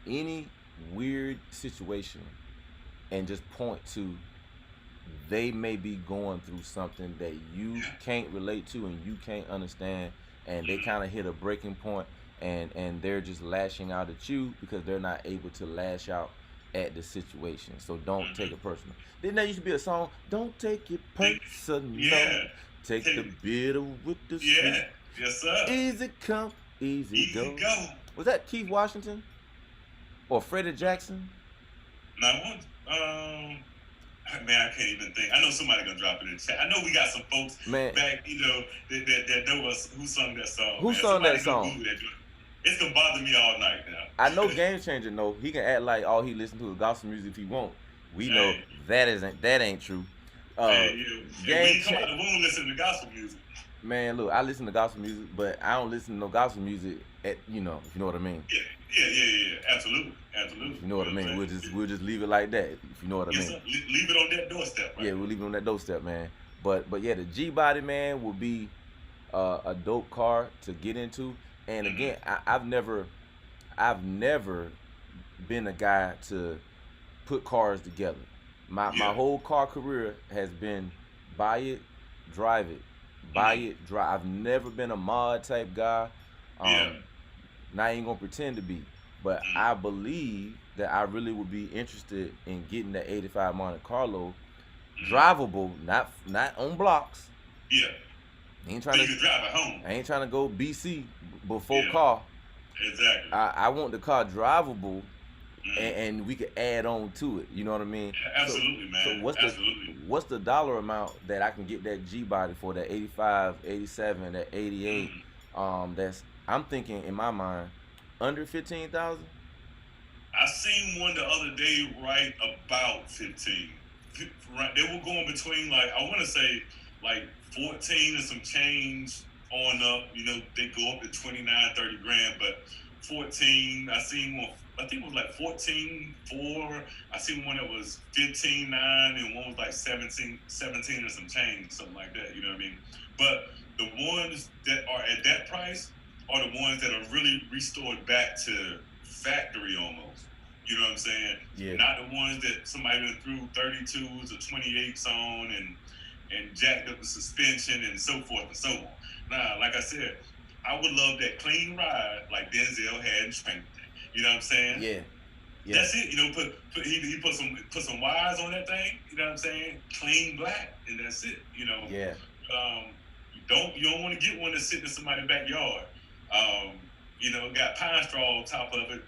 any weird situation and just point to they may be going through something that you Yeah. can't relate to and you can't understand, and they kind of hit a breaking point, and they're just lashing out at you because they're not able to lash out at the situation. So don't take Mm-hmm. it personal. Didn't that used to be a song? Don't take it Think, personal. yeah. Take the Take, bitter with the sweet. yeah. Yes, sir. Easy come, easy Easy go. go. Was that Keith Washington or Freddie Jackson? Now, one, man, I can't even think. I know somebody gonna drop it in the chat. I know we got some folks Man, back, that know us who sung that song, who man. sung Somebody that go song? Google that. It's gonna bother me all night I now. know Game Changer know he can act like all he listen to is gospel music if he want. We know Hey, that ain't true. Uh, hey, you. And we Game ain't come out Changer, the womb listening to gospel music. Man, look, I listen to gospel music, but I don't listen to no gospel music at if you know what I mean. Yeah, yeah. Absolutely, If absolutely. you know You what I know what mean, I'm saying? we'll just leave it like that. If you know what I Yes, mean. sir. Leave it on that doorstep right Yeah, we'll there. leave it on that doorstep, man. But yeah, the G body man will be a dope car to get into. And again, Hmm. I've never been a guy to put cars together. My Yeah. whole car career has been buy it, drive it, buy Hmm. it, drive. I've never been a mod type guy. Yeah. Um, Not even gonna pretend to be, but Mm. I believe that I really would be interested in getting that '85 Monte Carlo, Hmm. drivable, not on blocks. Yeah. I ain't So trying you to can drive at home. I ain't trying to go BC before Yeah. car. Exactly. I want the car drivable, Mm. and we could add on to it. You know what I mean? So Absolutely, so man. Absolutely. what's the dollar amount that I can get that G body for, that 85, 87, that 88? Mm. That's, I'm thinking in my mind, under 15,000. I seen one the other day right about 15. Right, they were going between like I want to say like 14 and some change on up. You know, they go up to 29, 30 grand, but 14. I seen one. I think it was like 14.4. I seen one that was 15.9, and one was like 17 or some change, something like that. You know what I mean? But the ones that are at that price are the ones that are really restored back to factory almost. You know what I'm saying? Yeah. Not the ones that somebody went through 32s or 28s on and jacked up the suspension and so forth and so on. Now, like I said, I would love that clean ride like Denzel had in Training Day. You know what I'm saying? Yeah. Yeah. That's it. You know, he put some wires on that thing. You know what I'm saying? Clean black, and that's it. You know, Yeah. you don't want to get one that's sitting in somebody's backyard. Um, you know, got pine straw on top of it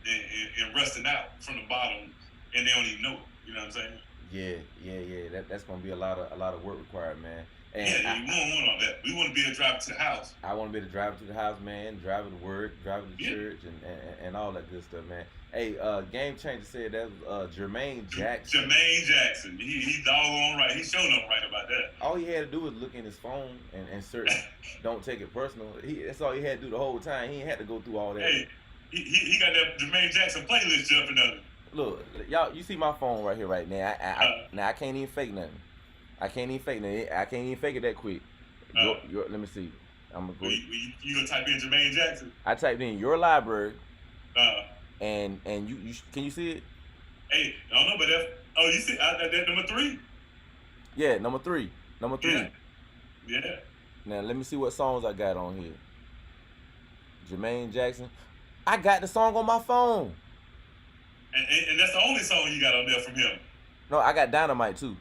and rusting out from the bottom, and they don't even know it. You know what I'm saying? Yeah. Yeah. That's gonna be a lot of work required, man. Yeah, And yeah, we don't want all that. We want to be able to drive it to the house. I want to be able to drive it to the house, man. Drive it to work, drive it to Yeah, church, and all that good stuff, man. Hey, Game Changer said that was Jermaine Jackson. Jermaine Jackson. He doggone right. He's showing up right about that. All he had to do was look in his phone and search. Don't take it personal. That's all he had to do the whole time. He ain't had to go through all that. Hey, he got that Jermaine Jackson playlist jumping on it. Look, y'all, you see my phone right here, right now. Uh, Now I can't even fake nothing. I can't even fake nothing. I can't even fake it that quick. uh, Let me see. I'm gonna go. you gonna type in Jermaine Jackson? I typed in your library, Uh, and you can you see it? hey, I don't know, but that. Oh, you see that number three? Yeah, number three. Number Yeah, three. yeah. Now let me see what songs I got on here. Jermaine Jackson. I got the song on my phone. And that's the only song you got on there from him. No, I got Dynamite too.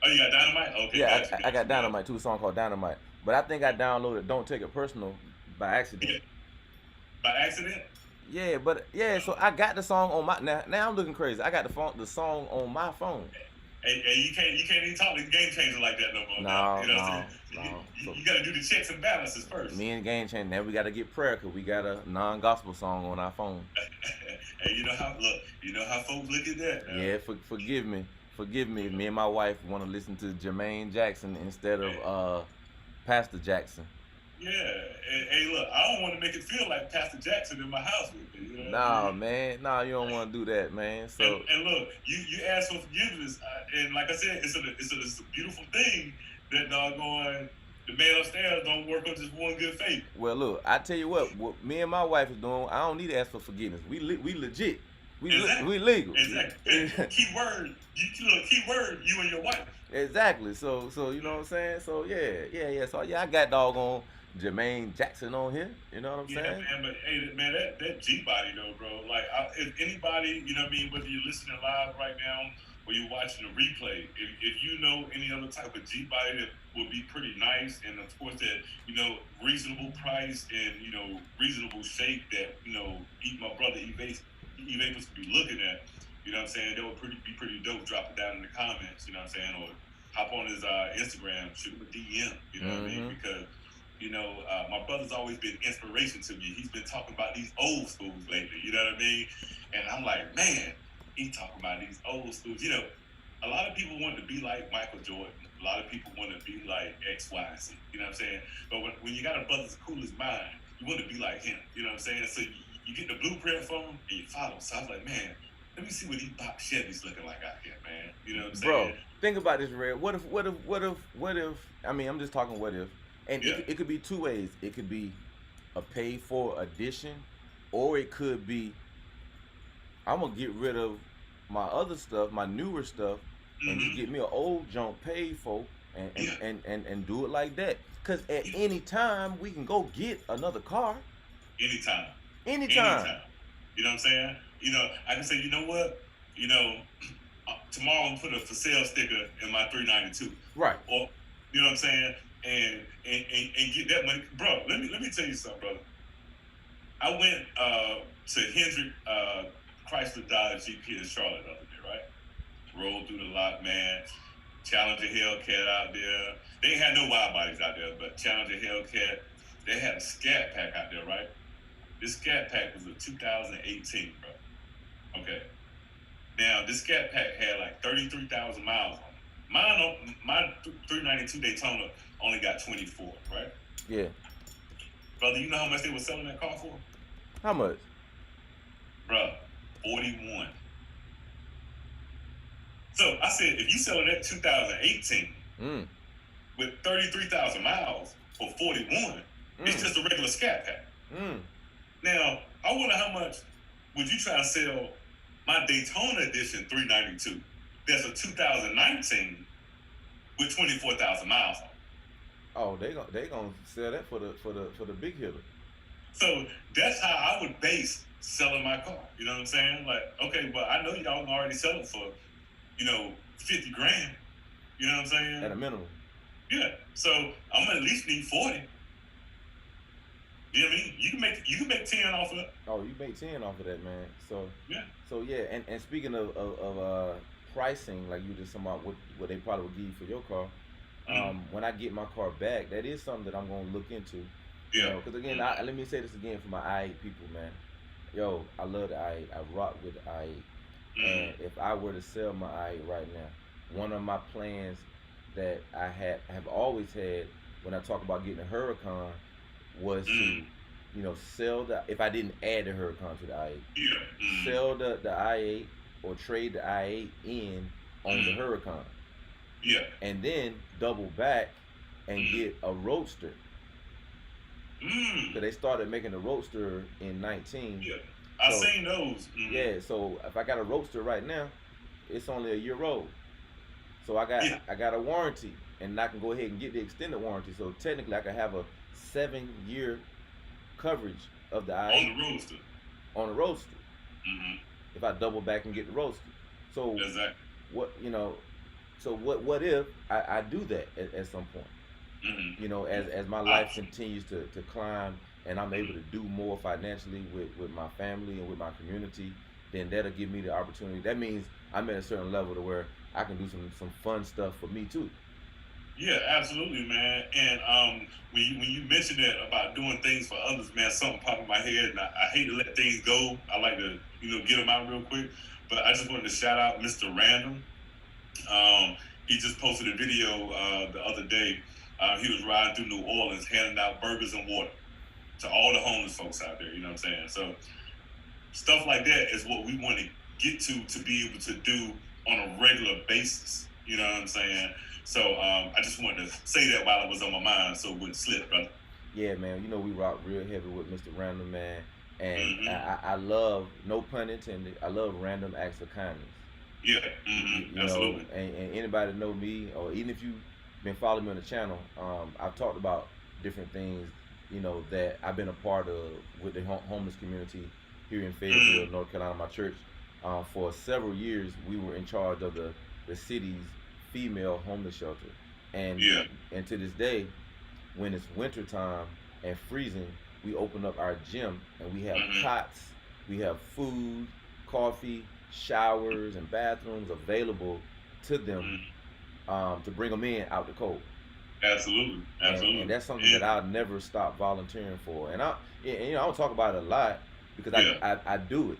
Oh, you got Dynamite? Okay, Yeah, I got got you, got Dynamite too. A song called Dynamite. But I think I downloaded Don't Take It Personal by you. accident. Yeah. By accident? Yeah, but yeah, so I got the song on my now I'm looking crazy. I got the song on my phone. Hey, you can't even talk to the game changer like that no more now. No, You know what I'm no, saying? no. So You got to do the checks and balances first. me and Game Changer, now we gotta get prayer because we got a non-gospel song on our phone. Hey, you know how folks look at that now. Yeah, forgive me. Forgive me. Me and my wife want to listen to Jermaine Jackson instead of Hey, Pastor Jackson. yeah. Hey, look, I don't want to make it feel like Pastor Jackson in my house with me. You know what I Nah, mean? man. Nah, you don't want to do that, man. So And look, you ask for forgiveness, and like I said, it's a beautiful thing that doggone the man upstairs don't work on just one good faith. well, look, I tell you what me and my wife is doing. I don't need to ask for forgiveness. We legit. Exactly, We legal. exactly. Key word, key word, you and your wife. Exactly. So you know what I'm saying. So yeah. So yeah, I got doggone Jermaine Jackson on here. You know what I'm Yeah, saying? man, but hey, man, that G body though, bro. Like, if anybody, you know what I mean, whether you're listening live right now or you're watching the replay, if you know any other type of G body that would be pretty nice, and of course that reasonable price and reasonable shape that my brother Evapors could be looking at, you know what I'm saying? That would be pretty dope. Drop it down in the comments, you know what I'm saying, or hop on his Instagram, shoot him a DM, you know what I mean? Mm-hmm. Because my brother's always been inspiration to me. He's been talking about these old schools lately, you know what I mean? And I'm like, man, he talking about these old schools. You know, a lot of people want to be like Michael Jordan. A lot of people want to be like X, Y, and Z. You know what I'm saying? But when you got a brother as cool as mine, you want to be like him. You know what I'm saying? So you get the blueprint from him and you follow. So I was like, man, let me see what these box Chevys looking like out here, man. You know what I'm Bro, saying? think about this, Red. What if? I mean, I'm just talking what if, and Yeah. it could be two ways. It could be a paid for addition, or it could be I'm gonna get rid of my other stuff, my newer stuff, and just Mm-hmm. get me an old junk paid for, and Yeah. and do it like that. Cause at Yeah. any time we can go get another car. Anytime. Anytime. Anytime. You know what I'm saying? You know, I can say, you know what? You know, tomorrow I'm gonna put a for sale sticker in my 392. Right. Or you know what I'm saying? And get that money. Bro, let me tell you something, brother. I went to Hendrick Chrysler Dodge GP in Charlotte the other day, right? Rolled through the lot, man. Challenger Hellcat out there. They ain't had no wide bodies out there, but Challenger Hellcat. They had a Scat Pack out there, right? This Scat Pack was a 2018, bro. Okay. Now, this Scat Pack had like 33,000 miles on it. My 392 Daytona only got 24, right? Yeah. Brother, you know how much they were selling that car for? How much? Bruh, 41. So I said, if you selling that 2018 with 33,000 miles for 41, it's just a regular Scat Pack. Now, I wonder how much would you try to sell my Daytona Edition 392 that's a 2019 with 24,000 miles on it. Oh, they gonna sell that for the big hitter. So that's how I would base selling my car. You know what I'm saying? Like, okay, but I know y'all can already sell it for, 50 grand. You know what I'm saying? At a minimum. Yeah. So I'm gonna at least need 40. You know what I mean? You can make 10 off of it. Oh, you make 10 off of that, man. So yeah. So yeah, and speaking of pricing, like you just talking about what they probably would give you for your car. When I get my car back, that is something that I'm gonna look into. Yeah. Because again, let me say this again for my I-8 people, man. Yo, I love the I-8. I rock with the I-8. And if I were to sell my I-8 right now, one of my plans that I have always had when I talk about getting a Huracan was to, sell if I didn't add the Huracan to the I-8, sell the I-8 or trade the I-8 in on the Huracan. Yeah. And then double back and get a Roadster. So they started making the Roadster in 19. Yeah. I seen those. Yeah, so if I got a Roadster right now, it's only a year old. So I got a warranty, and I can go ahead and get the extended warranty. So technically, I could have a 7-year coverage of the I-8 on the Roadster. On the Roadster. If I double back and get the Roadster. So exactly. What if I do that at some point? As my life continues to climb and I'm able to do more financially with my family and with my community, then that'll give me the opportunity. That means I'm at a certain level to where I can do some fun stuff for me too. Yeah, absolutely, man. And when you mentioned that about doing things for others, man, something popped in my head, and I hate to let things go. I like to get them out real quick, but I just wanted to shout out Mr. Random. He just posted a video the other day. He was riding through New Orleans handing out burgers and water to all the homeless folks out there. You know what I'm saying? So stuff like that is what we want to get to be able to do on a regular basis. You know what I'm saying? So I just wanted to say that while it was on my mind so it wouldn't slip, brother. Yeah, man. We rock real heavy with Mr. Random, man. And I love, no pun intended, I love random acts of kindness. Yeah, absolutely. And anybody know me, or even if you've been following me on the channel, I've talked about different things, that I've been a part of with the homeless community here in Fayetteville, North Carolina, my church. For several years, we were in charge of the city's female homeless shelter. And to this day, when it's winter time and freezing, we open up our gym and we have cots, we have food, coffee, showers, and bathrooms available to them to bring them in out the cold. Absolutely. And that's something that I'll never stop volunteering for. And I don't talk about it a lot because I do it.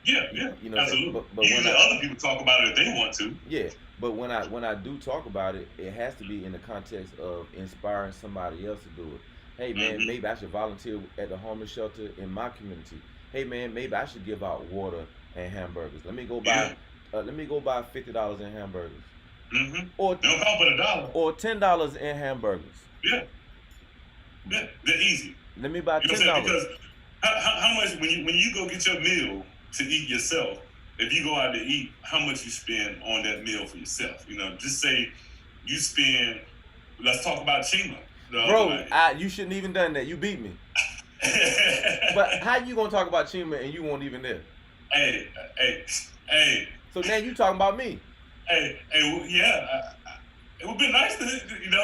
Yeah, yeah, You know what I'm saying? absolutely. But when Usually, I other people talk about it if they want to. yeah, but when I do talk about it, it has to be in the context of inspiring somebody else to do it. Hey man, Mm-hmm. maybe I should volunteer at the homeless shelter in my community. Hey man, maybe I should give out water and hamburgers. Yeah. Let me go buy $50 in hamburgers, Mm-hmm. or Don't come for the dollar. $10 in hamburgers. Yeah, yeah, they're easy. Let me buy You know what ten I'm saying? dollars. Because how much when you go get your meal to eat yourself, if you go out to eat, how much you spend on that meal for yourself? You know, just say you spend. Let's talk about Chima the other Bro, night. you shouldn't even done that. You beat me. But how you gonna talk about Chima and you won't even there? hey, hey, hey, So now you talking about me. hey, yeah. It would be nice to,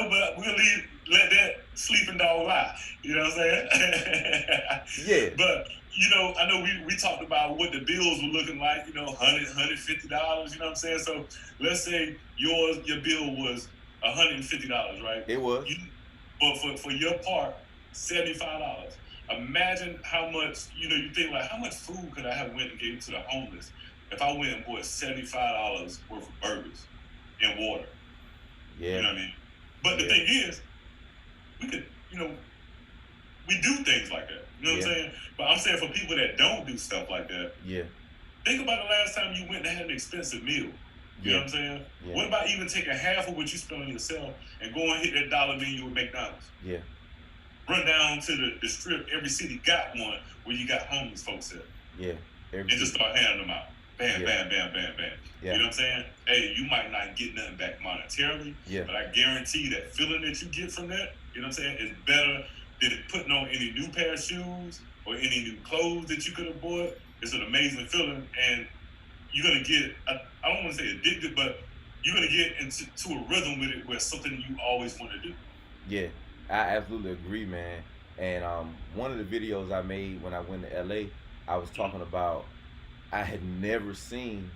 but we'll let that sleeping dog lie. You know what I'm saying? Yeah. But I know we talked about what the bills were looking like. $150. You know what I'm saying? So let's say your bill was $150, right? It was. But for your part, $75. Imagine how much you think like how much food could I have went and gave to the homeless if I went and bought $75 worth of burgers and water. Yeah. You know what I mean? But the thing is, we could, we do things like that. You know what I'm saying? But I'm saying for people that don't do stuff like that, think about the last time you went and had an expensive meal. You know what I'm saying? Yeah. What about even taking half of what you spend on yourself and go and hit that dollar menu at McDonald's? Yeah. Run down to the strip. Every city got one where you got homeless folks at. Yeah. And just start handing them out. Bam, bam, bam, bam, bam. Yeah. You know what I'm saying? Hey, you might not get nothing back monetarily, but I guarantee that feeling that you get from that, you know what I'm saying, is better than putting on any new pair of shoes or any new clothes that you could have bought. It's an amazing feeling, and you're going to get, I don't want to say addicted, but you're going to get into a rhythm with it where it's something you always want to do. Yeah, I absolutely agree, man. And one of the videos I made when I went to LA, I was talking about I had never seen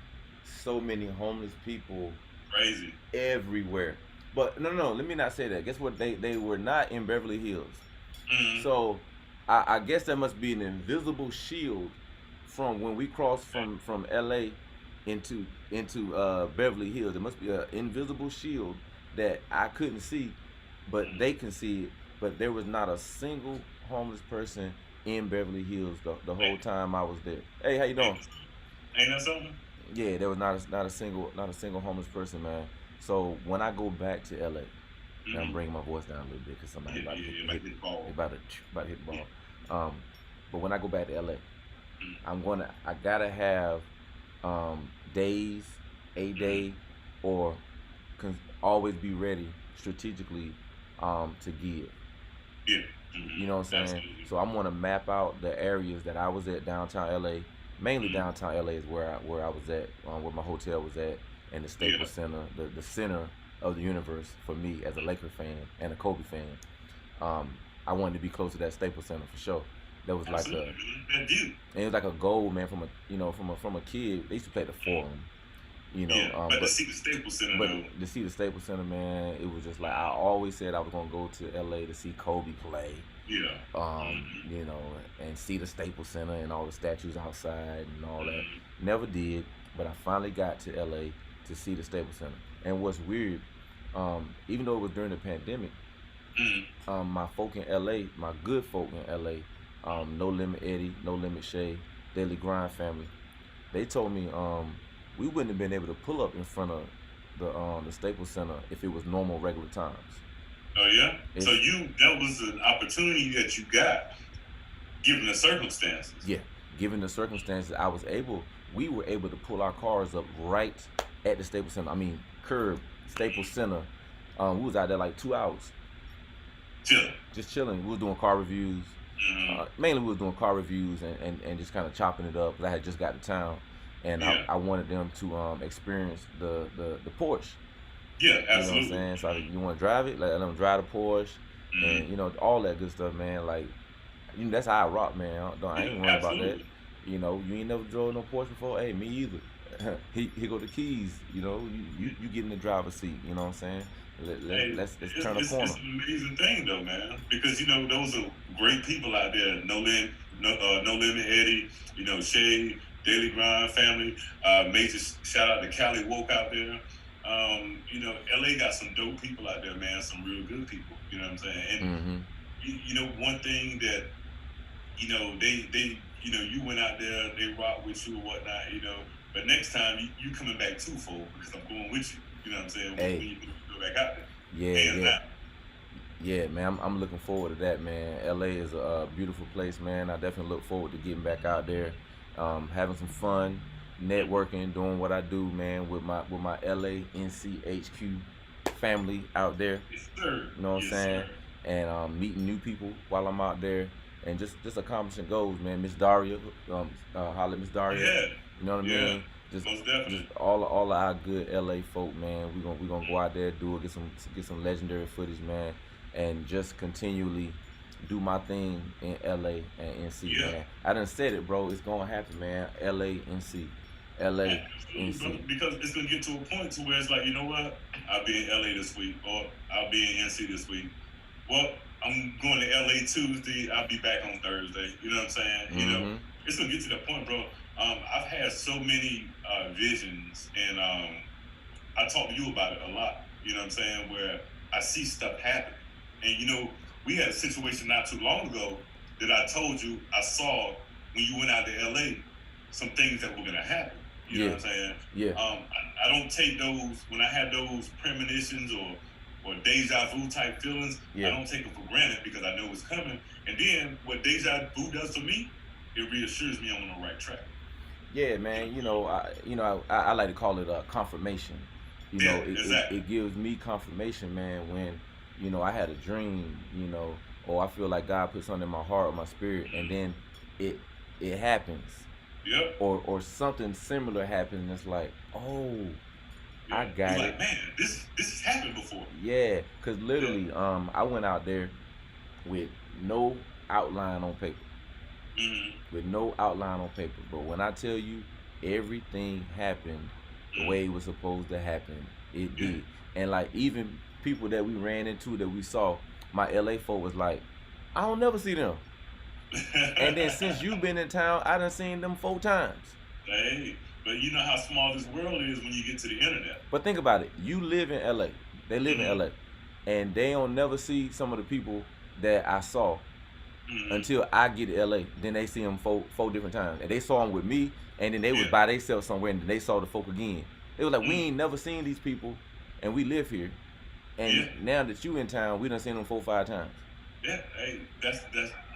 so many homeless people crazy everywhere. But no, let me not say that. Guess what? They were not in Beverly Hills. Mm-hmm. So I guess there must be an invisible shield from when we crossed from LA into Beverly Hills. There must be an invisible shield that I couldn't see, but they can see it. But there was not a single homeless person in Beverly Hills the whole time I was there. Hey, how you doing? Ain't that something? Yeah, there was not a single homeless person, man. So when I go back to LA, and I'm bringing my voice down a little bit because somebody about to hit the ball. About to hit the ball. But when I go back to LA, I gotta have days, a day, or always be ready strategically to give. Yeah. You know what I'm saying? Absolutely. So I'm gonna map out the areas that I was at downtown LA. Mainly downtown LA is where I was at, where my hotel was at, and the Staples Center, the center of the universe for me as a Laker fan and a Kobe fan. I wanted to be close to that Staples Center for sure. That was like and it was like a goal, man, from a kid. They used to play the Forum. But to see the Staples Center, to see the Staples Center, man, it was just like I always said I was gonna go to LA to see Kobe play. Yeah. And see the Staples Center and all the statues outside and all that. Never did, but I finally got to LA to see the Staples Center. And what's weird, even though it was during the pandemic, my folk in LA, my good folk in LA, No Limit Eddie, No Limit Shay, Daily Grind family, they told me we wouldn't have been able to pull up in front of the Staples Center if it was normal regular times. Oh yeah. So that was an opportunity that you got, given the circumstances. Yeah, given the circumstances, we were able to pull our cars up right at the Staples Center. I mean, curb Staples Center. We was out there like 2 hours. Chilling. Just chilling. We was doing car reviews. Mainly we was doing car reviews and just kind of chopping it up. Cause I had just got to town, and I wanted them to experience the Porsche. Yeah, absolutely. You know what I'm saying? So you want to drive it? Let them drive the Porsche, and all that good stuff, man. Like, that's how I rock, man. I ain't worried about that. You ain't never drove no Porsche before. Hey, me either. Here go the keys. You get in the driver's seat. You know what I'm saying? Let's turn a corner. It's an amazing thing though, man. Because those are great people out there. No Limit Eddie. Shay, Daily Grind family. Major shout out to Cali Woke out there. LA got some dope people out there, man. Some real good people. You know what I'm saying? And Mm-hmm. one thing that you went out there, they rock with you or whatnot. But next time you coming back twofold because I'm going with you. You know what I'm saying? When Hey, you go back out there, yeah, hands yeah. down. Yeah, man, I'm looking forward to that, man. LA is a beautiful place, man. I definitely look forward to getting back out there, having some fun, networking, doing what I do, man, with my LA NCHQ family out there. Yes, sir. You know what I'm Yes, saying? sir. And meeting new people while I'm out there, and just accomplishing goals, man. Miss Daria, holla at Miss Daria. Yeah. You know what I Yeah. mean? Just Most just definitely. all of our good LA folk, man. We gonna go out there, do it, get some legendary footage, man, and just continually do my thing in LA and NC, Yeah. man. I done said it, bro. It's gonna happen, man. LA NC, LA Absolutely, NC. brother. Because it's gonna get to a point to where it's like, you know what? I'll be in LA this week, or I'll be in NC this week. Well, I'm going to LA Tuesday. I'll be back on Thursday. You know what I'm saying? Mm-hmm. It's gonna get to that point, bro. I've had so many visions, and I talk to you about it a lot. You know what I'm saying? Where I see stuff happen, and we had a situation not too long ago that I told you I saw when you went out to LA. Some things that were gonna happen. You know Yeah, what I'm saying? yeah, I don't take those when I have those premonitions or deja vu type feelings. I yeah. don't take them for granted because I know it's coming. And then what deja vu does for me, it reassures me I'm on the right track. Yeah, You know? man. I like to call it a confirmation. Yeah, It exactly. gives me confirmation, man, when I had a dream, or I feel like God put something in my heart or my spirit, and Mm-hmm. then it it happens, Yep. or something similar happens, and it's like, oh, I Yeah. You got it. like, man, this has happened before. Yeah, cause Yeah. literally, I went out there with no outline on paper. Mm-hmm. With no outline on paper. But when I tell you everything happened the way it Mm-hmm. was supposed to happen, it Yeah. did. And like even people that we ran into that we saw, my LA folk was like, I don't never see them. And then since you've been in town, I done seen them 4 times. Hey, but you know how small this world is when you get to the internet. But think about it. You live in LA. They live in Mm-hmm. LA. And they don't never see some of the people that I saw Mm-hmm. until I get to LA. Then they see them four different times, and they saw them with me, and then they was Yeah. by themselves somewhere, and then they saw the folk again. They was like, we Mm-hmm. ain't never seen these people, and we live here, and Yeah. now that you in town, we done seen them 4 5 times. Yeah. Hey, that's.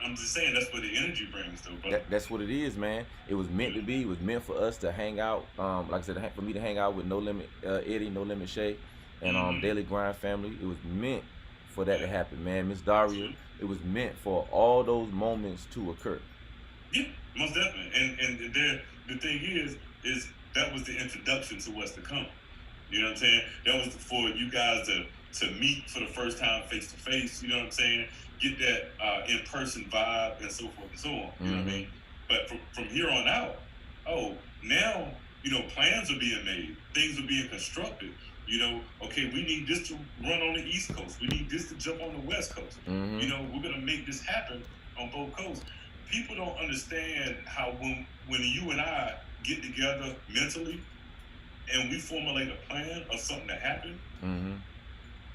I'm just saying that's what the energy brings, though, brother. That's what it is, man. It was meant to be. It was meant for us to hang out. Like I said, for me to hang out with No Limit Eddie, No Limit Shay, and Mm-hmm. Daily Grind family. It was meant for that to Yeah. happen, man. Miss Daria. Absolutely. It was meant for all those moments to occur. Yeah. Most definitely. And the thing is that was the introduction to what's to come. You know what I'm saying? That was for you guys to meet for the first time face to face. You know what I'm saying? Get that in person vibe and so forth and so on. You know what I Mm-hmm. mean? But from here on out, now plans are being made, things are being constructed. Okay, we need this to run on the East Coast. We need this to jump on the West Coast. Mm-hmm. We're gonna make this happen on both coasts. People don't understand how when you and I get together mentally and we formulate a plan of something to happen, Mm-hmm.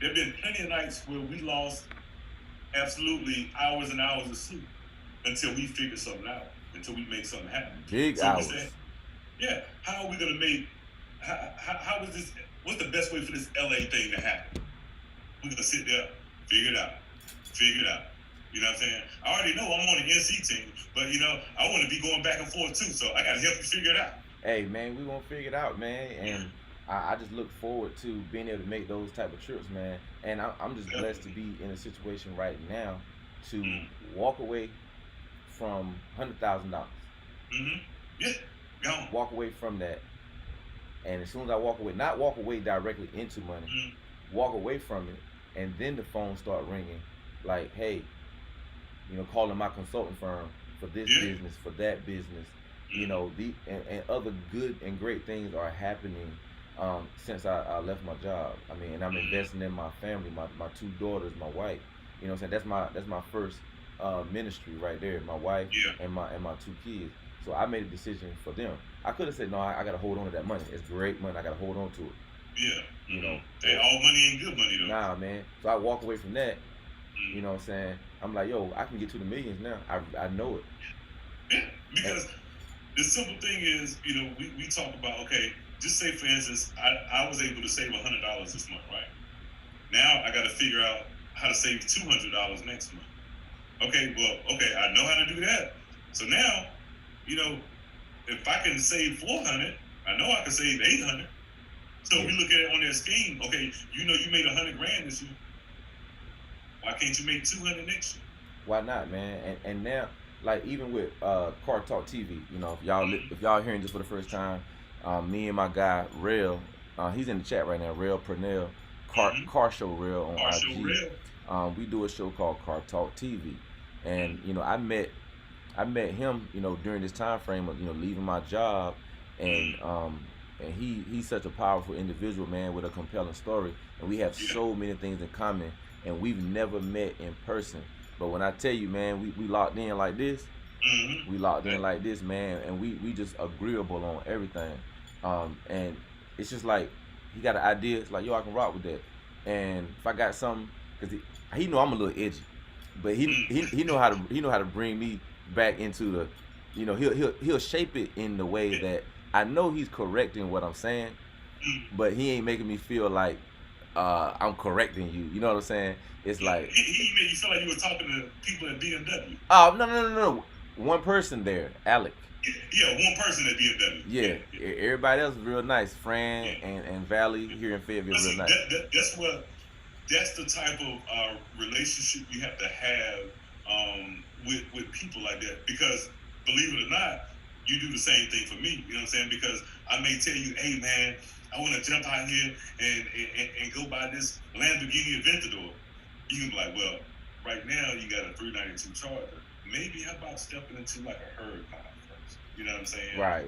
there have been plenty of nights where we lost absolutely hours and hours of sleep until we figure something out, until we make something happen. Big So we say, hours. yeah, how are we going to make, how is this, what's the best way for this LA thing to happen? We're going to sit there, figure it out, figure it out. You know what I'm saying? I already know I'm on the NC team, but I want to be going back and forth too, so I got to help you figure it out. Hey man, we gonna figure it out, man. And I just look forward to being able to make those type of trips, man. And I'm just blessed to Definitely. be in a situation right now to Mm. walk away from $100,000. Mm-hmm. Yeah, gone. Walk away from that, and as soon as I walk away, not walk away directly into money, Mm. walk away from it, and then the phone start ringing, like, hey, calling my consulting firm for this Yeah. business, for that business. Mm. And other good and great things are happening since I left my job. I mean, and I'm Mm. investing in my family, my 2 daughters, my wife. You know what I'm saying? That's my first ministry right there, my wife Yeah. and my 2 kids. So I made a decision for them. I could have said, no, I got to hold on to that money. It's great money. I got to hold on to it. Yeah. You know, They all money ain't good money though. nah, man. So I walk away from that. You know what I'm saying? I'm like, yo, I can get to the millions now. I know it. Yeah, because the simple thing is, we talk about, okay, just say for instance, I was able to save $100 this month, right? Now I got to figure out how to save $200 next month. Okay, I know how to do that. So now, if I can save 400, I know I can save 800. So we look at it on that scheme. Okay, you made 100 grand this year. Why can't you make 200 next year? Why not, man? And now, like even with Car Talk TV, if y'all hearing this for the first time, me and my guy Rail, he's in the chat right now. Rail Purnell, car show Rail on Car IG. show Rail. We do a show called Car Talk TV, and I met him, during this time frame of leaving my job, and he's such a powerful individual, man, with a compelling story, and we have so many things in common, and we've never met in person. But when I tell you, man, we locked in like this, we locked in like this, man, and we just agreeable on everything, and it's just like he got an idea, it's like, yo, I can rock with that, and if I got something, because he know I'm a little edgy, but he know how to bring me back into the, he'll shape it in the way that I know he's correcting what I'm saying, but he ain't making me feel like I'm correcting you. You know what I'm saying? It's like he made you feel like you were talking to people at BMW. Oh no. One person there, Alec. Yeah, one person at BMW. Yeah. Everybody else is real nice. Fran and Valley here in Fayetteville, real nice. That's the type of relationship you have to have with people like that, because believe it or not, you do the same thing for me. You know what I'm saying? Because I may tell you, hey man, I want to jump out here and go buy this Lamborghini Aventador. You can be like, well, right now you got a 392 Charger. Maybe how about stepping into like a Huracan first? You know what I'm saying? Right.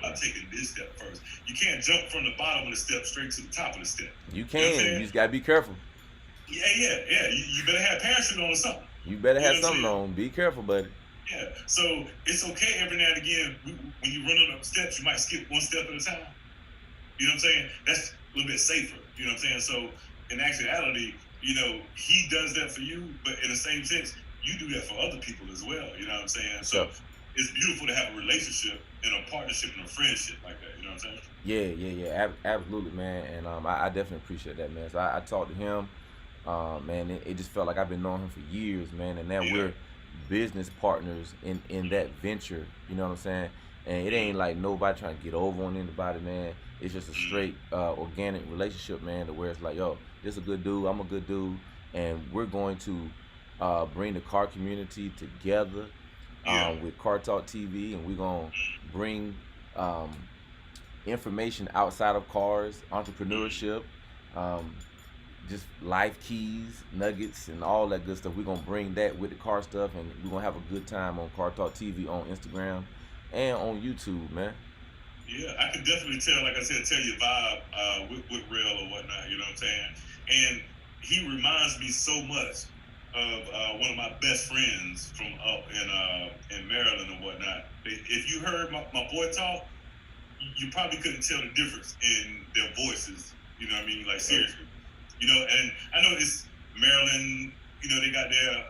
I'm taking this step first. You can't jump from the bottom of the step straight to the top of the step. You can. You just gotta be careful. Yeah. You better have parachute on or something. You better have something on. Be careful, buddy. Yeah. So it's okay every now and again when you run up steps, you might skip one step at a time. You know what I'm saying? That's a little bit safer. You know what I'm saying? So in actuality, he does that for you, but in the same sense, you do that for other people as well. You know what I'm saying? So it's beautiful to have a relationship and a partnership and a friendship like that. You know what I'm saying? Yeah. Absolutely, man. And I definitely appreciate that, man. So I talked to him, man. It just felt like I've been knowing him for years, man. And now we're business partners in that venture. You know what I'm saying? And it ain't like nobody trying to get over on anybody, man. It's just a straight organic relationship, man, to where it's like, yo, this is a good dude, I'm a good dude, and we're going to bring the car community together with Car Talk TV, and we're going to bring information outside of cars, entrepreneurship, just life keys, nuggets, and all that good stuff. We're going to bring that with the car stuff, and we're going to have a good time on Car Talk TV on Instagram and on YouTube, man. Yeah, I could definitely tell, like I said, tell your vibe with Rail or whatnot, you know what I'm saying? And he reminds me so much of one of my best friends from up in Maryland and whatnot. If you heard my boy talk, you probably couldn't tell the difference in their voices, you know what I mean? Like, seriously. And I know it's Maryland, they got their,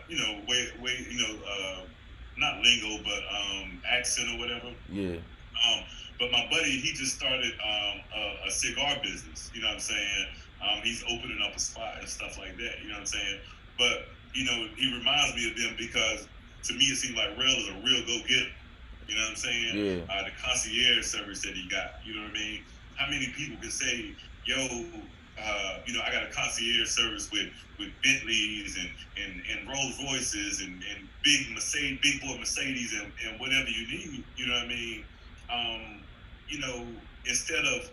way, not lingo, but accent or whatever. Yeah. But my buddy, he just started a cigar business. You know what I'm saying? He's opening up a spot and stuff like that. You know what I'm saying? But he reminds me of them because to me it seems like Rail is a real go-getter. You know what I'm saying? Yeah. The concierge service that he got. You know what I mean? How many people can say, yo, I got a concierge service with Bentleys and Rolls Royces and big boy Mercedes and whatever you need. You know what I mean? Instead of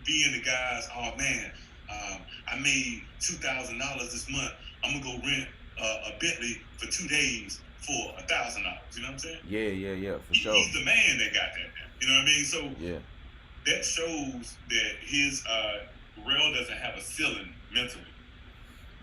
being the guys, oh man, I made $2,000 this month. I'm gonna go rent a Bentley for 2 days for $1,000. You know what I'm saying? Yeah, for sure. He's the man that got that now. You know what I mean? So that shows that his Rail doesn't have a ceiling mentally.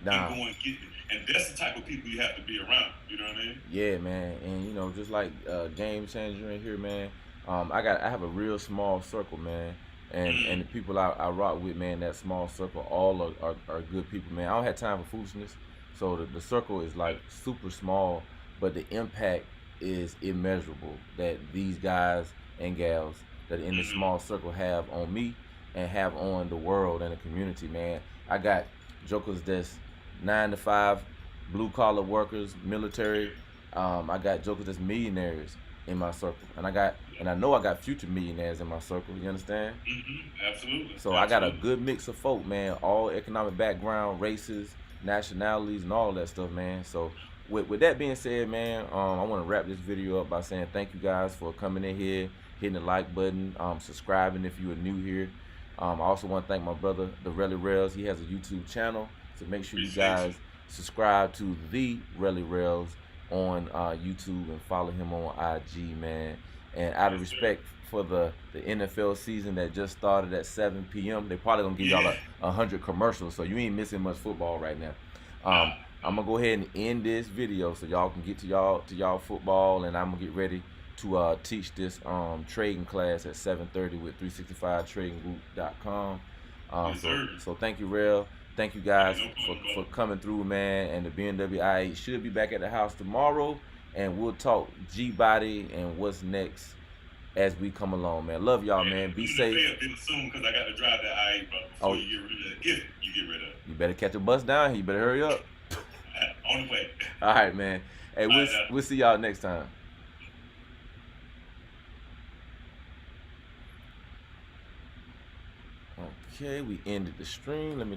Nah. And going get it. And that's the type of people you have to be around. You know what I mean? Yeah, man, and you know, just like game changer in here, man. I have a real small circle, man, and the people I rock with, man, that small circle, all are good people, man. I don't have time for foolishness, so the circle is like super small, but the impact is immeasurable that these guys and gals that are in this small circle have on me and have on the world and the community, man. I got jokers that's 9 to 5 blue collar workers, military. I got jokers that's millionaires in my circle, and I know I got future millionaires in my circle. You understand? Absolutely. So I got a good mix of folk, man. All economic background, races, nationalities, and all that stuff, man. So with that being said, man, I want to wrap this video up by saying thank you guys for coming in here, hitting the like button, subscribing if you are new here. I also want to thank my brother, the Relly Rails. He has a YouTube channel, so make sure you guys subscribe to the Relly Rails on YouTube and follow him on IG, man. And out of respect for the NFL season that just started at 7 p.m., they probably gonna give y'all 100 commercials, so you ain't missing much football right now. I'm gonna go ahead and end this video so y'all can get to y'all football, and I'm gonna get ready to teach this trading class at 7:30 with 365tradinggroup.com. So thank you, Rel. Thank you guys for coming through, man. And the BMW i8 should be back at the house tomorrow, and we'll talk G-Body and what's next as we come along, man. Love y'all, man. Be safe. Soon, because I got to drive that i8, bro. Before you get rid of it, if you get rid of it. You better catch a bus down here. You better hurry up. On the way. All right, man. Hey, we'll see y'all next time. Okay, we ended the stream. Let me